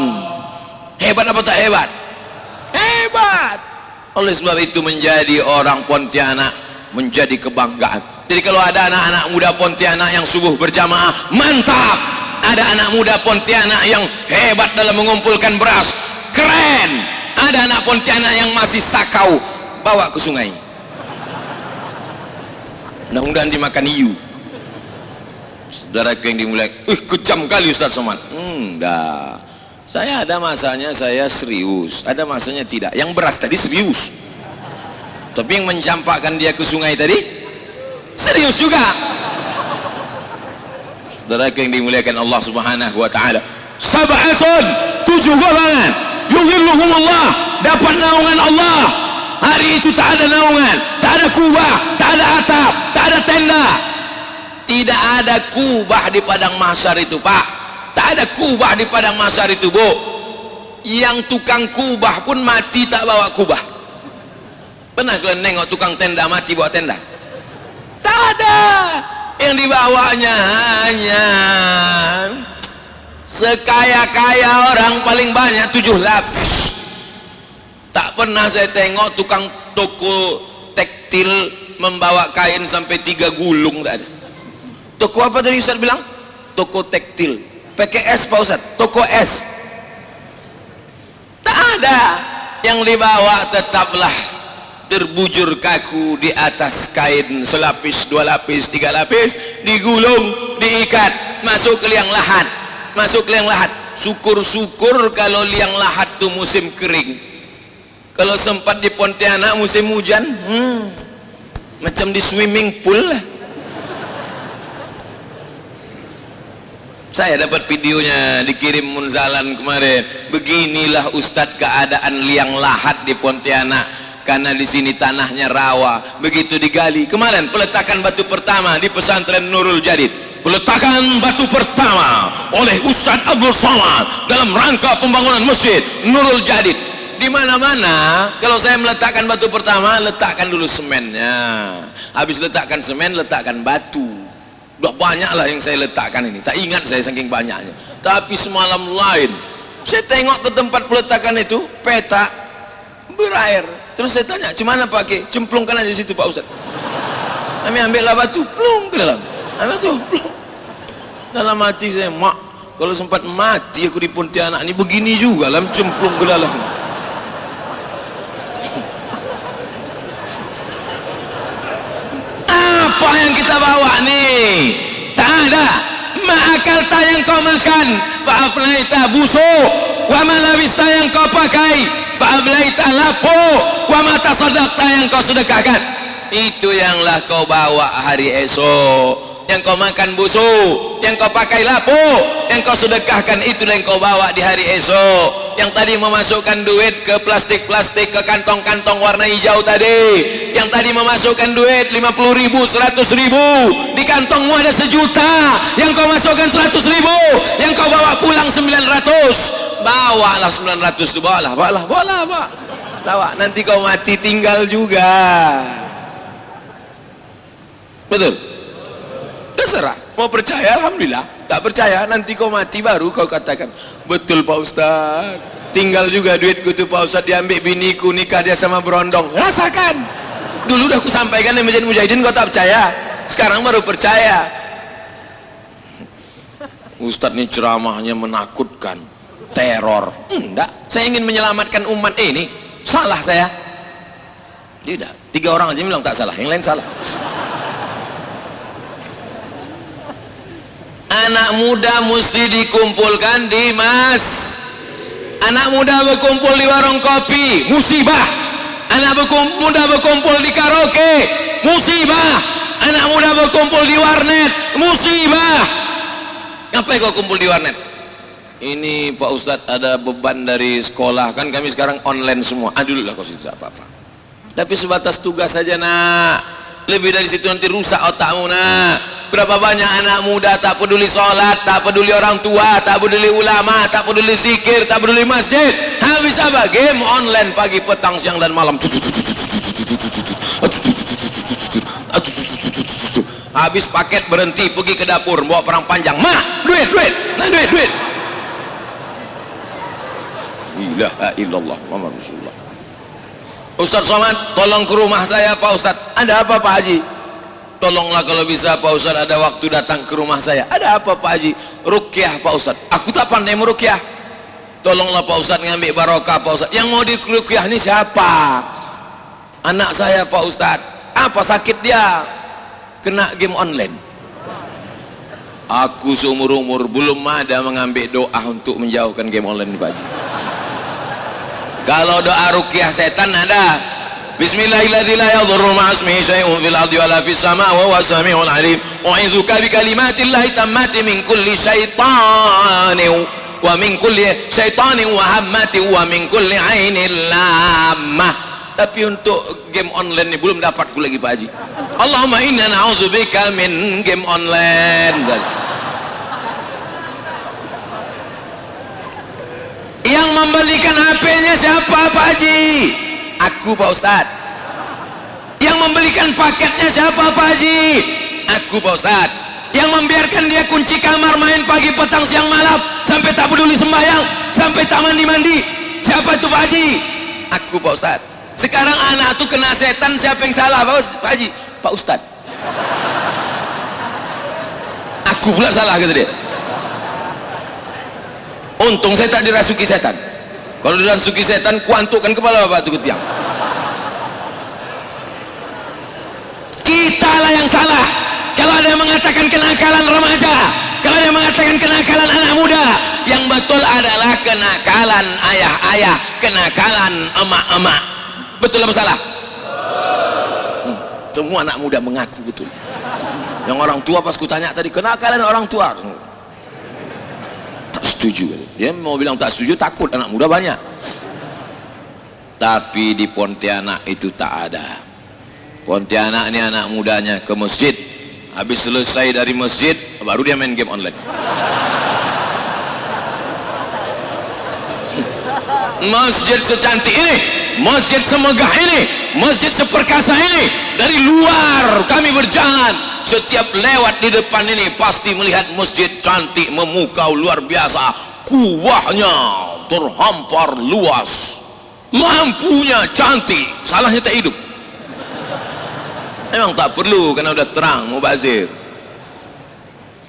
Hebat apa tak hebat? Hebat. Oleh sebab itu menjadi orang Pontianak menjadi kebanggaan. Jadi kalau ada anak-anak muda Pontianak yang subuh berjamaah, mantap. Ada anak muda Pontianak yang hebat dalam mengumpulkan beras, keren. Ada anak Pontianak yang masih sakau, bawa ke sungai. Mudah-mudahan dimakan hiu. Saudaraku yang dimuliakan, kejam kali Ustaz Somad. Dah. Saya ada masanya saya serius, ada masanya tidak. Yang beras tadi serius, tapi yang mencampakkan dia ke sungai tadi serius juga. Saudara yang dimuliakan Allah Subhanahu wa taala, sab'atun, 7 golongan, yuzilluhumullah, dapat naungan Allah. Hari itu tak ada naungan, tak ada kubah, tak ada atap, tak ada tenda. Tidak ada kubah di padang mahsyar itu, Pak. Tak ada kubah di padang mahsyar itu, Bu. Yang tukang kubah pun mati tak bawa kubah. Pernah kalian nengok tukang tenda mati bawa tenda? Tak ada. Yang dibawanya hanya sekaya-kaya orang paling banyak 7 lapis. Tak pernah saya tengok tukang toko tekstil membawa kain sampai 3 gulung, tak ada. Toko apa tadi Ustaz bilang? Toko tekstil. Pakai S Pak Ustaz, toko S. Tak ada. Yang dibawa tetaplah terbujur kaku di atas kain selapis, 2 lapis, 3 lapis, digulung, diikat, masuk ke liang lahat. Masuk ke liang lahat. Syukur-syukur kalau liang lahat tu musim kering. Kalau sempat di Pontianak musim hujan, macam di swimming pool lah. Saya dapat videonya dikirim Munzalan kemarin. Beginilah Ustadz keadaan liang lahat di Pontianak, karena di sini tanahnya rawa. Begitu digali kemarin, peletakan batu pertama di pesantren Nurul Jadid. Peletakan batu pertama oleh Ustadz Abdul Somad dalam rangka pembangunan masjid Nurul Jadid. Di mana-mana kalau saya meletakkan batu pertama, letakkan dulu semennya. Habis letakkan semen, letakkan batu. Udah banyak lah yang saya letakkan ini, tak ingat saya saking banyaknya. Tapi semalam lain, saya tengok ke tempat peletakan itu, peta berair. Terus saya tanya, cemana pakai? Cemplungkan aja di situ Pak Ustaz. Kami ambillah batu, plung ke dalam. Ambil tuh, plung. Dalam hati saya, mak, kalau sempat mati aku di Pontianak ini begini juga lah, cemplung ke dalam. Apa yang kita bawa nih? Tak ada. Ma'akalta yang kau makan, fa'aflaita busuk, wa malabista yang kau pakai, fa'ablaita lapo, wa mata sodakta yang kau sedekahkan. Itu yanglah kau bawa hari esok. Yang kau makan busuk, yang kau pakai lapo, yang kau sedekahkan, itulah yang kau bawa di hari esok. Yang tadi memasukkan duit ke plastik-plastik, ke kantong-kantong warna hijau tadi, yang tadi memasukkan duit 50.000, 100.000, di kantongmu ada 1 juta, yang kau masukkan 100.000, yang kau bawa pulang 900. Bawalah 900 itu, bawa. Nanti kau mati tinggal juga. Betul? Terserah, mau percaya alhamdulillah, tak percaya nanti kau mati baru kau katakan betul Pak Ustaz, tinggal juga duitku tuh Pak Ustaz, diambil biniku, nikah dia sama berondong. Rasakan dulu udah aku sampaikan di Masjid Mujahidin, kau tak percaya, sekarang baru percaya. Ustaz ini ceramahnya menakutkan, teror. Enggak, saya ingin menyelamatkan umat ini. Salah saya? Tidak, 3 orang aja bilang tak salah, yang lain salah. Anak muda mesti dikumpulkan di anak muda berkumpul di warung kopi, musibah. Anak muda berkumpul di karaoke, musibah. Anak muda berkumpul di warnet, musibah. Ngapain kau kumpul di warnet? Ini Pak Ustadz ada beban dari sekolah, kan kami sekarang online semua. Dulu lah kau situ apa-apa. Tapi sebatas tugas saja nak. Lebih dari situ nanti rusak otakmu nak. Berapa banyak anak muda tak peduli sholat, tak peduli orang tua, tak peduli ulama, tak peduli zikir, tak peduli masjid. Habis apa? Game online pagi, petang, siang dan malam. habis paket berhenti pergi ke dapur bawa perang panjang, "Ma, duit, nah duit." Ilaha illallah Muhammad Rasulullah. "Ustaz Somad, tolong ke rumah saya Pak Ustaz." "Ada apa Pak Haji?" "Tolonglah kalau bisa Pak Ustaz, ada waktu datang ke rumah saya." "Ada apa Pak Haji?" "Ruqyah Pak Ustaz." "Aku tak pandai meruqyah." "Tolonglah Pak Ustaz ngambil barokah Pak Ustaz." "Yang mau diruqyah ini siapa?" "Anak saya Pak Ustaz." "Apa sakit dia?" "Kena game online." Aku seumur-umur belum ada mengambil doa untuk menjauhkan game online Pak Haji. Kalau doa ruqyah setan ada. Bismillahirrahmanirrahim, la yadhurru ma'asmihi syai'un fil ardi wala fis sama' wa huwas sami'ul 'alim. U'izuka bi kalimatillahi tammati min kulli syaitanin wa min kulli syaitanin wa hammatin wa min kulli 'ainin lamah. Tapi untuk game online ini belum dapatku lagi Pak Haji. Allahumma inna na'udzubika min game online. Yang membelikan HP-nya siapa Pak Haji? Aku Pak Ustaz. Yang membelikan paketnya siapa Pak Haji? Aku Pak Ustaz. Yang membiarkan dia kunci kamar main pagi petang siang malam sampai tak peduli sembahyang, sampai tak mandi siapa itu Pak Haji? Aku Pak Ustaz. Sekarang anak tuh kena setan, siapa yang salah Pak Haji? Pak Ustaz. Aku pula salah kata dia. Untung saya tak dirasuki setan. Kalau dirasuki setan, kuantukkan kepala bapak itu ke tiang. Kitalah yang salah. Kalau ada yang mengatakan kenakalan remaja, kalau ada yang mengatakan kenakalan anak muda, yang betul adalah kenakalan ayah-ayah, kenakalan emak-emak. Betul apa salah? Semua anak muda mengaku betul. Yang orang tua pas kutanya tadi, kenakalan orang tua, tak setuju. Dia mau bilang tak setuju, takut anak muda banyak. Tapi di Pontianak itu tak ada. Pontianak ini anak mudanya ke masjid, habis selesai dari masjid baru dia main game online. Masjid secantik ini, masjid semegah ini, masjid seperkasa ini, dari luar kami berjalan, setiap lewat di depan ini pasti melihat masjid cantik, memukau luar biasa, kuahnya terhampar luas, lampunya cantik, salahnya tak hidup. Memang tak perlu karena udah terang mubazir.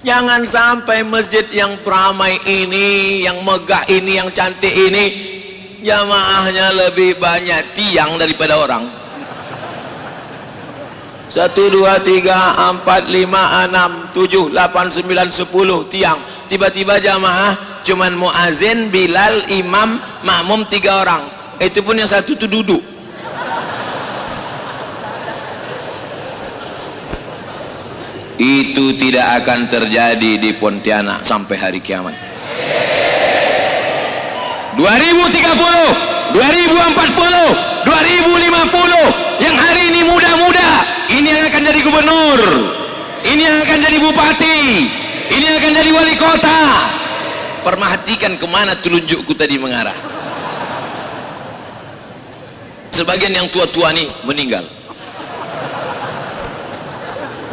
Jangan sampai masjid yang ramai ini, yang megah ini, yang cantik ini, jamaahnya lebih banyak tiang daripada orang. 1, 2, 3, 4, 5, 6, 7, 8, 9, 10 tiang. Tiba-tiba jamaah cuman muazin, Bilal, imam, makmum 3 orang. Itu pun yang satu itu duduk. Itu tidak akan terjadi di Pontianak sampai hari kiamat. 2030, 2040, 2050, yang hari ini muda-muda, ini yang akan jadi gubernur, ini yang akan jadi bupati, ini yang akan jadi wali kota. Perhatikan kemana telunjukku tadi mengarah. Sebagian yang tua-tua nih meninggal.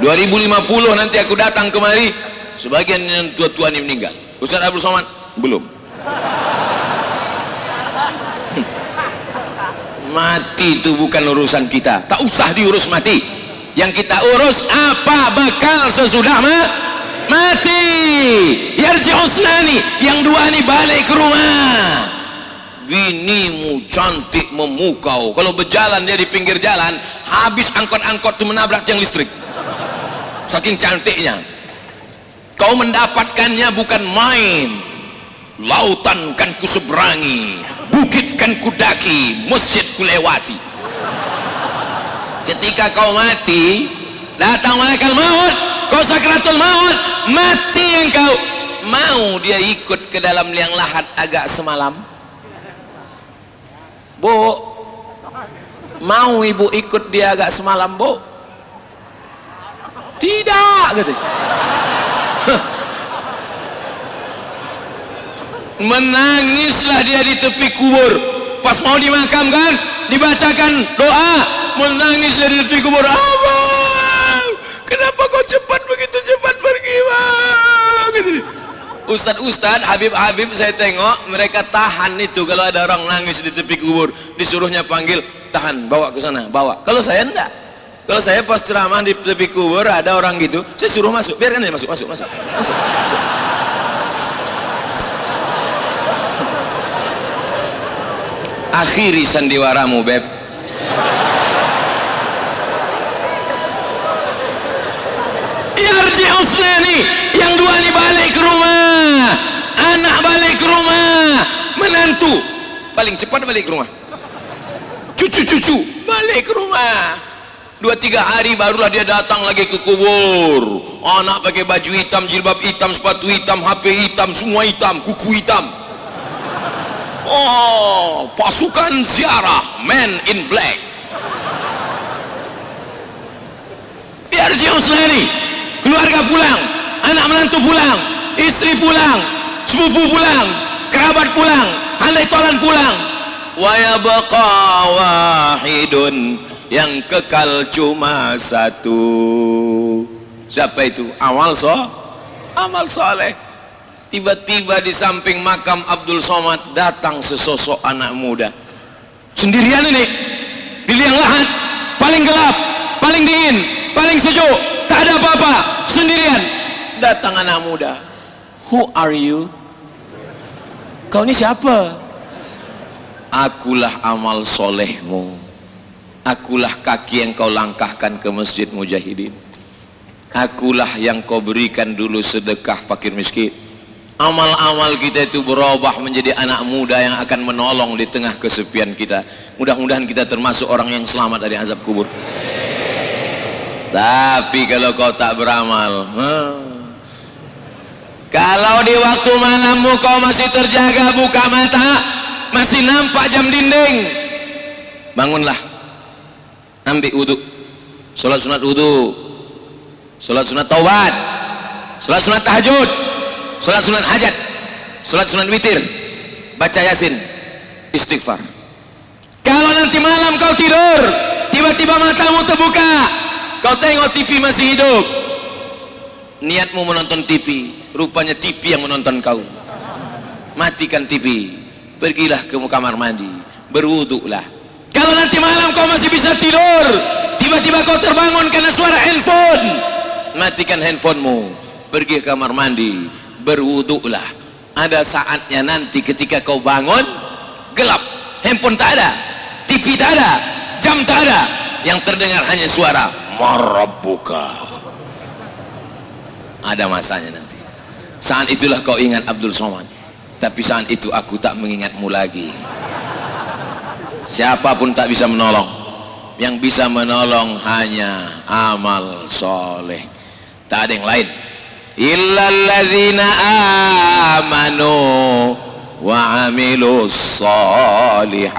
2050 nanti aku datang kemari, sebagian yang tua-tua ini meninggal. Ustaz Abdul Somad belum. Mati itu bukan urusan kita, tak usah diurus mati. Yang kita urus apa bekal sesudah mati. Yarji'usnani, yang 2 ini balik ke rumah. Binimu cantik memukau, kalau berjalan dia di pinggir jalan, habis angkot-angkot itu menabrak tiang listrik, saking cantiknya. Kau mendapatkannya bukan main. Lautan kan ku seberangi, bukit kan ku daki, masjid ku lewati. Ketika kau mati, datang malaikat maut, kau sakratul maut, mati engkau. Mau dia ikut ke dalam liang lahat agak semalam? Bu, mau ibu ikut dia agak semalam, Bu? Tidak, gitu. Menangislah dia di tepi kubur. Pas mau dimakamkan, dibacakan doa, menangislah di tepi kubur. Abang, kenapa kau cepat Ustad-ustad, Habib-habib saya tengok mereka tahan itu kalau ada orang nangis di tepi kubur, disuruhnya panggil, tahan, bawa ke sana, bawa. Kalau saya enggak. Kalau saya pas ceramah di tepi kubur ada orang gitu, saya suruh masuk, biarkan dia masuk. Akhiri sandiwaramu, Beb. Yarji Usnani, yang dua ini balik ke rumah, anak balik ke rumah, menantu paling cepat balik ke rumah, cucu-cucu balik ke rumah, 2-3 hari barulah dia datang lagi ke kubur. Anak pakai baju hitam, jilbab hitam, sepatu hitam, HP hitam, semua hitam, kuku hitam. Oh, pasukan ziarah, men in black. Biar Usnani, keluarga pulang, anak menantu pulang, istri pulang, sepupu pulang, kerabat pulang, handai tolan pulang. Wa yabqa wahidun, yang kekal cuma satu. Siapa itu? Amal soleh. Tiba-tiba di samping makam Abdul Somad datang sesosok anak muda, sendirian ini di liang lahat, paling gelap, paling dingin, paling sejuk, tak ada apa-apa, sendirian. Datang anak muda. Who are you? Kau ini siapa? Akulah amal solehmu, akulah kaki yang kau langkahkan ke Masjid Mujahidin, akulah yang kau berikan dulu sedekah fakir miskin. Amal-amal kita itu berubah menjadi anak muda yang akan menolong di tengah kesepian kita. Mudah-mudahan kita termasuk orang yang selamat dari azab kubur. Tapi kalau kau tak beramal, kalau di waktu malammu kau masih terjaga, buka mata, masih nampak jam dinding, bangunlah, ambil wudhu, sholat sunat wudhu, sholat sunat taubat, sholat sunat tahajud, sholat sunat hajat, sholat sunat witir, baca yasin, istighfar. Kalau nanti malam kau tidur, tiba-tiba matamu terbuka, kau tengok TV masih hidup, niatmu menonton TV, rupanya TV yang menonton kau. Matikan TV, pergilah ke kamar mandi, berwuduklah. Kalau nanti malam kau masih bisa tidur, tiba-tiba kau terbangun karena suara handphone, matikan handphonemu, pergi ke kamar mandi, berwuduklah. Ada saatnya nanti ketika kau bangun, gelap, handphone tak ada, TV tak ada, jam tak ada, yang terdengar hanya suara marabbuka. Ada masanya nanti. Saat itulah kau ingat Abdul Somad. Tapi saat itu aku tak mengingatmu lagi. Siapapun tak bisa menolong. Yang bisa menolong hanya amal soleh, tak ada yang lain. Illalladzina amanu wa amilus solihat.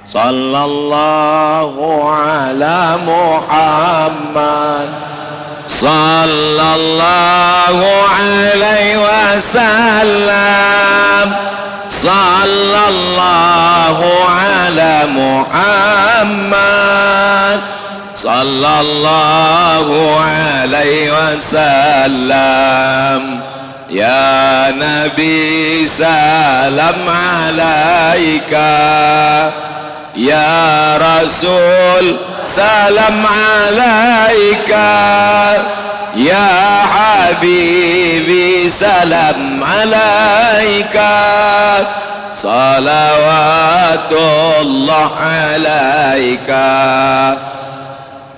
Sallallahu ala Muhammad, sallallahu alaihi wasallam, sallallahu ala Muhammad, sallallahu alaihi wasallam. Ya Nabi salam alaika, ya Rasul salam alaika, ya Habibi salam alaika, salawatullah alaika.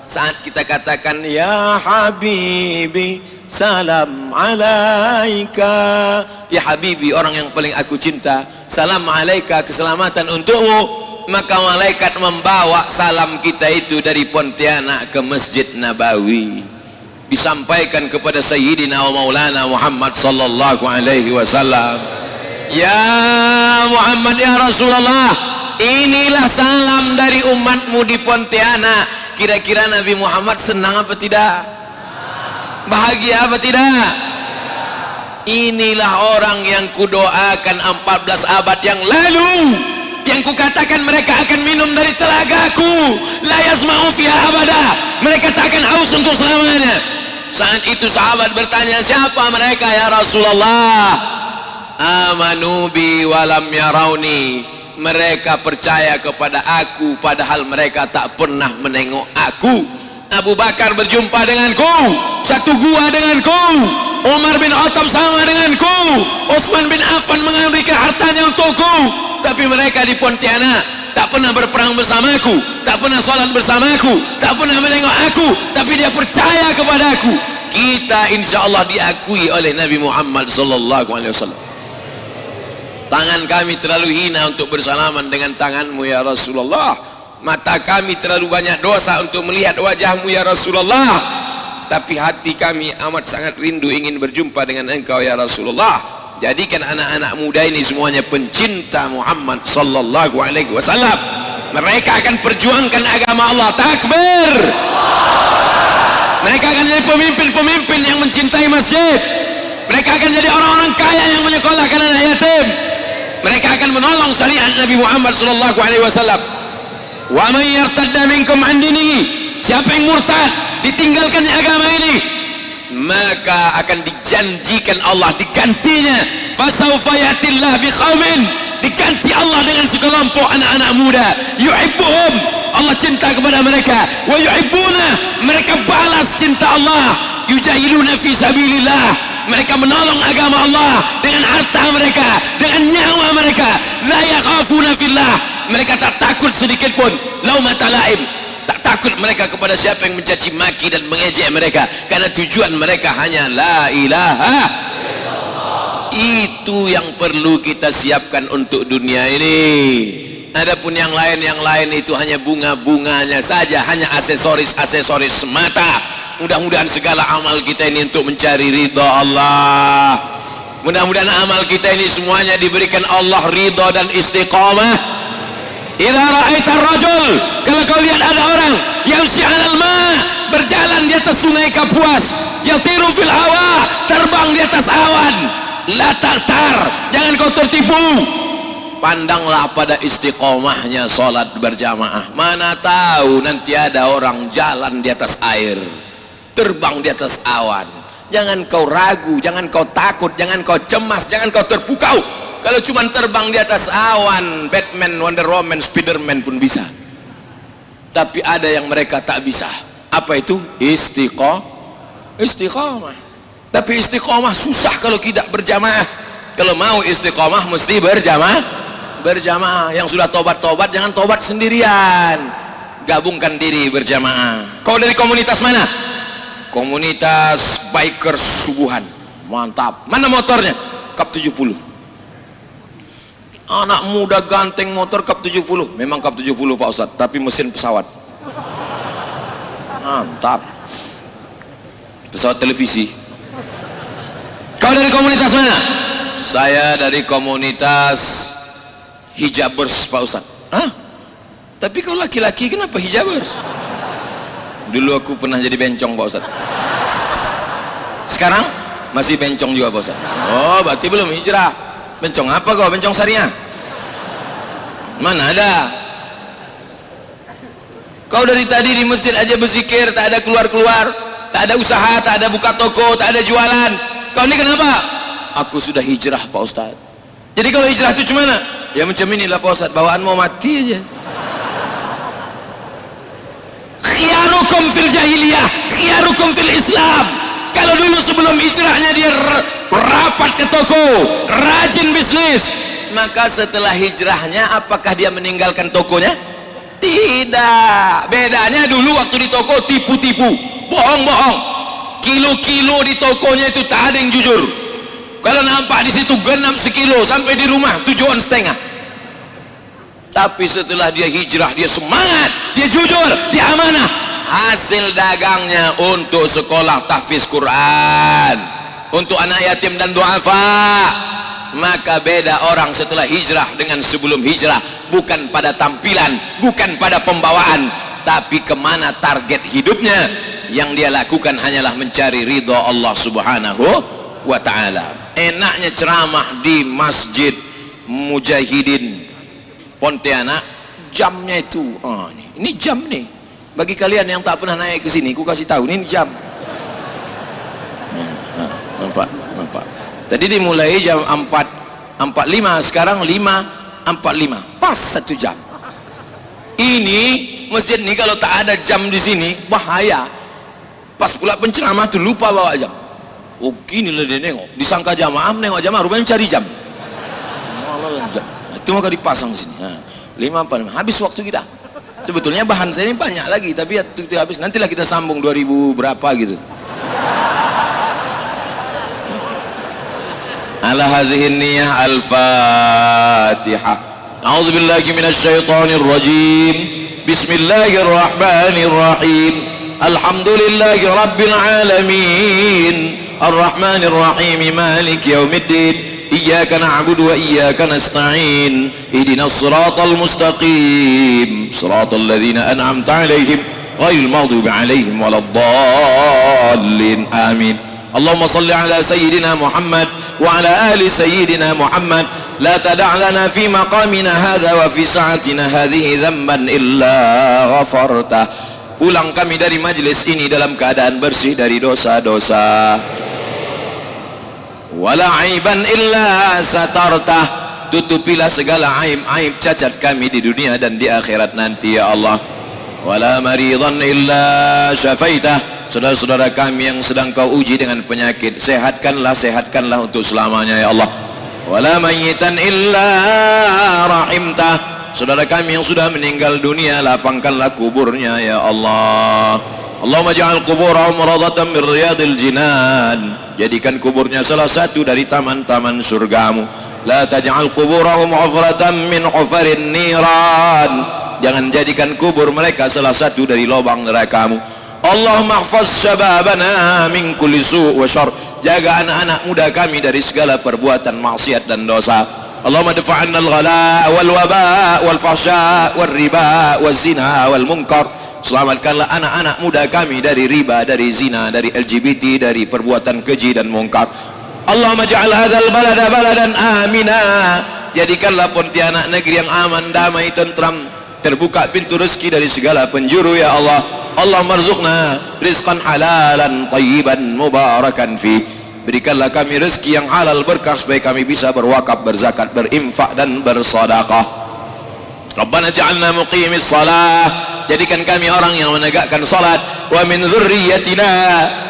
Saat kita katakan ya Habibi salam alaika, ya Habibi orang yang paling aku cinta, salam alaika keselamatan untukmu, maka malaikat membawa salam kita itu dari Pontianak ke Masjid Nabawi, disampaikan kepada Sayyidina wa Maulana Muhammad sallallahu alaihi wasallam. Ya Muhammad, ya Rasulullah, inilah salam dari umatmu di Pontianak. Kira-kira Nabi Muhammad senang apa tidak? Bahagia apa tidak? Inilah orang yang kudoakan 14 abad yang lalu, yang kukatakan mereka akan minum dari telagaku, la yasma'u fiha abada, mereka tak akan haus untuk selamanya. Saat itu sahabat bertanya, siapa mereka ya Rasulullah? Amanu bi walam yarauni. Mereka percaya kepada aku padahal mereka tak pernah menengok aku. Abu Bakar berjumpa denganku, satu gua denganku. Umar bin Khattab sama denganku. Utsman bin Affan mengambilkan hartanya untukku. Tapi mereka di Pontianak tak pernah berperang bersamaku, tak pernah salat bersamaku, tak pernah menengok aku, tapi dia percaya kepada aku. Kita insyaallah diakui oleh Nabi Muhammad sallallahu alaihi wasallam. Tangan kami terlalu hina untuk bersalaman dengan tanganmu ya Rasulullah. Mata kami terlalu banyak dosa untuk melihat wajahmu ya Rasulullah. Tapi hati kami amat sangat rindu ingin berjumpa dengan engkau ya Rasulullah. Jadikan anak-anak muda ini semuanya pencinta Muhammad sallallahu alaihi wasallam. Mereka akan perjuangkan agama Allah. Takbir. Mereka akan jadi pemimpin-pemimpin yang mencintai masjid. Mereka akan jadi orang-orang kaya yang menyekolahkan anak yatim. Mereka akan menolong syariat Nabi Muhammad sallallahu alaihi wasallam. Wa man yartadda minkum an dinihi, siapa yang murtad, ditinggalkannya agama ini, maka akan dijanjikan Allah digantinya. Fasawfa yatillah biqaumin, diganti Allah dengan sekelompok anak-anak muda. Yuhibbuhum, Allah cinta kepada mereka. Wa yuhibbuna, mereka balas cinta Allah. Yujahiduna fi sabilillah, mereka menolong agama Allah dengan harta mereka, dengan nyawa mereka. La yakhafuna fillah, mereka tak takut sedikit pun laumata laim, tak takut mereka kepada siapa yang mencaci maki dan mengejek mereka, karena tujuan mereka hanya la ilaha illallah. Itu yang perlu kita siapkan untuk dunia ini. Adapun yang lain itu hanya bunga-bunganya saja, hanya aksesoris semata. Mudah-mudahan segala amal kita ini untuk mencari ridha Allah. Mudah-mudahan amal kita ini semuanya diberikan Allah ridha dan istiqamah. Idza ra'aita ar-rajul, kalau kau lihat ada orang yamshi 'alal ma', berjalan di atas sungai Kapuas, yatiru fil hawa, terbang di atas awan, la ta'tar, jangan kau tertipu. Pandanglah pada istiqomahnya salat berjamaah. Mana tahu nanti ada orang jalan di atas air, terbang di atas awan. Jangan kau ragu, jangan kau takut, jangan kau cemas, jangan kau terpukau. Kalau cuma terbang di atas awan, Batman, Wonder Woman, Spiderman pun bisa. Tapi ada yang mereka tak bisa. Apa itu? Istiqomah. Tapi istiqomah susah kalau tidak berjamaah. Kalau mau istiqomah mesti berjamaah. Yang sudah tobat-tobat jangan tobat sendirian. Gabungkan diri berjamaah. Kau dari komunitas mana? Komunitas bikers subuhan. Mantap. Mana motornya? Kap 70. Anak muda ganteng motor Kap 70. Memang Kap 70 Pak Ustadz, tapi mesin pesawat. Mantap. Pesawat televisi. Kau dari komunitas mana? Saya dari komunitas hijabers Pak Ustadz. Hah? Tapi kau laki-laki kenapa hijabers? Dulu aku pernah jadi bencong Pak Ustadz. Sekarang masih bencong juga Pak Ustadz. Oh berarti belum hijrah. Bencong apa kau? Bencong syariah? Mana ada? Kau dari tadi di masjid aja berzikir, tak ada keluar-keluar, tak ada usaha, tak ada buka toko, tak ada jualan. Kau ini kenapa? Aku sudah hijrah Pak Ustadz. Jadi kalau hijrah itu cuma ya macam inilah Pak Ustadz, bawaan mau mati aja. Khiyarukum fil jahiliyah, khiyarukum fil Islam. Kalau dulu sebelum hijrahnya dia rapat ke toko, rajin bisnis, maka setelah hijrahnya apakah dia meninggalkan tokonya? Tidak. Bedanya dulu waktu di toko tipu-tipu, bohong-bohong. Kilo-kilo di tokonya itu tak ada yang jujur. Kalau nampak di situ genap sekilo, sampai di rumah 7,5. Tapi setelah dia hijrah, dia semangat, dia jujur, dia amanah. Hasil dagangnya untuk sekolah tahfiz Quran, untuk anak yatim dan duafa. Maka beda orang setelah hijrah dengan sebelum hijrah, bukan pada tampilan, bukan pada pembawaan, tapi kemana target hidupnya. Yang dia lakukan hanyalah mencari ridha Allah subhanahu wa ta'ala. Enaknya ceramah di Masjid Mujahidin Pontianak, jamnya itu ini jam nih. Bagi kalian yang tak pernah naik ke sini, ku kasih tahu, ini jam. nampak. Tadi dimulai jam 4.45, sekarang 5.45, pas 1 jam. Ini masjid ini kalau tak ada jam di sini bahaya. Pas pula penceramah tuh lupa bawa jam. Oh gini lah dia nengok, disangka jamaah, nengok jamaah, rupanya mencari jam. Itu maka dipasang di sini. 5.45, habis waktu kita. Sebetulnya bahan saya ini banyak lagi, tapi itu habis. Nantilah kita sambung 2000 berapa gitu. Ala hazihi niyah al-Fatihah. A'udzu billahi minasy syaithanir rajim. Bismillahirrahmanirrahim. Alhamdulillahi rabbil alamin. Arrahmanir rahim. Maliki yaumiddin. إياك نعبد وإياك نستعين اهدنا الصراط المستقيم صراط الذين أنعمت عليهم غير المغضوب عليهم ولا الضالين آمين اللهم صل على سيدنا محمد وعلى آل سيدنا محمد لا تدع لنا في مقامنا هذا وفي ساعتنا هذه ذنبا إلا غفرته. Pulang kami dari majlis ini dalam keadaan bersih dari dosa-dosa. Wala aiban illa satartah, tutupilah segala aib-aib cacat kami di dunia dan di akhirat nanti ya Allah. Wala maridan illa syafaitah, saudara-saudara kami yang sedang kau uji dengan penyakit, sehatkanlah untuk selamanya ya Allah. Wala mayyitan illa rahimtah, saudara kami yang sudah meninggal dunia, lapangkanlah kuburnya ya Allah. Allahumma ja'al kuburahum radatan min riyadil jinan, jadikan kuburnya salah satu dari taman-taman surgamu. La taj'al kuburahum hufratan min hufarin niran, jangan jadikan kubur mereka salah satu dari lubang nerakamu. Allahumma hafaz syababana min kulli su' wa syarr, jaga anak-anak muda kami dari segala perbuatan maksiat dan dosa. Allahumma dafa'anna al-ghala wal waba wal fahsya wal riba wal zina wal munkar, selamatkanlah anak-anak muda kami dari riba, dari zina, dari LGBT, dari perbuatan keji dan mungkar. Allahumma ja'al hadzal balada baladan amina, jadikanlah Pontianak negeri yang aman, damai, tentram, terbuka pintu rezeki dari segala penjuru ya Allah. Allahumma rzuqna rizqan halalan tayyiban mubarakan fi, berikanlah kami rezeki yang halal berkah supaya kami bisa berwakaf, berzakat, berinfak dan bersedekah. Rabbana ja'alna muqimis salah, jadikan kami orang yang menegakkan salat. Wa min dzurriyyatina,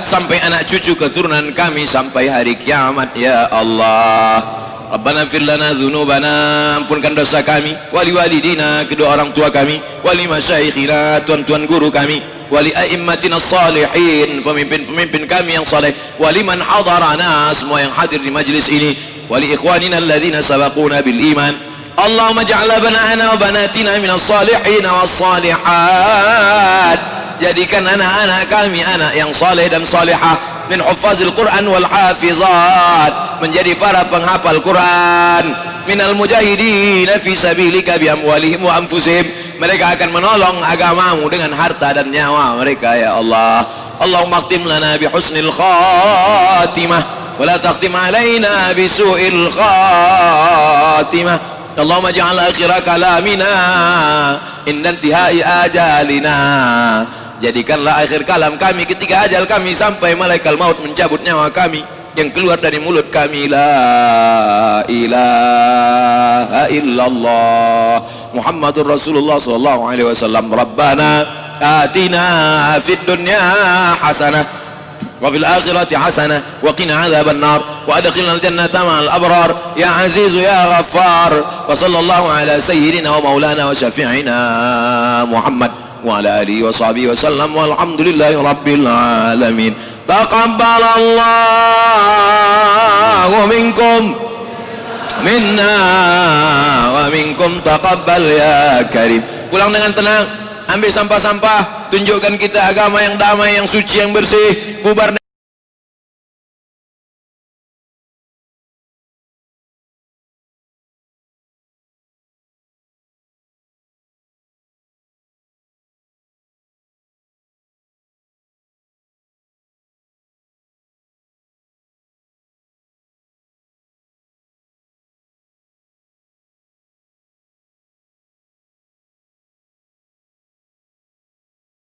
sampai anak cucu keturunan kami sampai hari kiamat ya Allah. Rabbana fir lana dzunubana, ampunkan dosa kami, wali walidina, kedua orang tua kami, wali masyayikhina, tuan-tuan guru kami, wali a'immatina salihin, pemimpin-pemimpin kami yang saleh, wali man hadarana, semua yang hadir di majlis ini, wali ikhwanina alladzina sabaquna bil iman. Allahumma ja'al abana'ana wa banatina minas salihin was salihat, jadikan anak-anak kami anak yang saleh dan salihah, min huffazil Quran wal hafizat, menjadi para penghafal Quran, minal mujahidin fi sabilika bi amwalihim wa anfusihim, mereka akan menolong agamamu dengan harta dan nyawa mereka ya Allah. Allahumma khtim lana bi husnil khatimah wa la takhtim alaina bi su'il khatimah. Allahumma ja'al akhira kalamina inda intihai ajalina, jadikanlah akhir kalam kami ketika ajal kami sampai malaikat maut mencabut nyawa kami, yang keluar dari mulut kami la ilaha illallah Muhammadur Rasulullah sallallahu alaihi wasallam. Rabbana atina fid dunya hasanah wa fil akhirati hasanah wa qina adzaban nar wa adkhilna al jannata ma'al abrar ya aziz ya ghaffar. Wa sallallahu ala sayyidina wa maulana wa syafi'ina Muhammad wa ala alihi wa sahbihi wa sallam walhamdulillahi rabbil alamin. Taqabbalallahu minkum minna wa minkum taqabbal ya karim. Pulang dengan tenang, ambil sampah-sampah, tunjukkan kita agama yang damai, yang suci, yang bersih. Bubar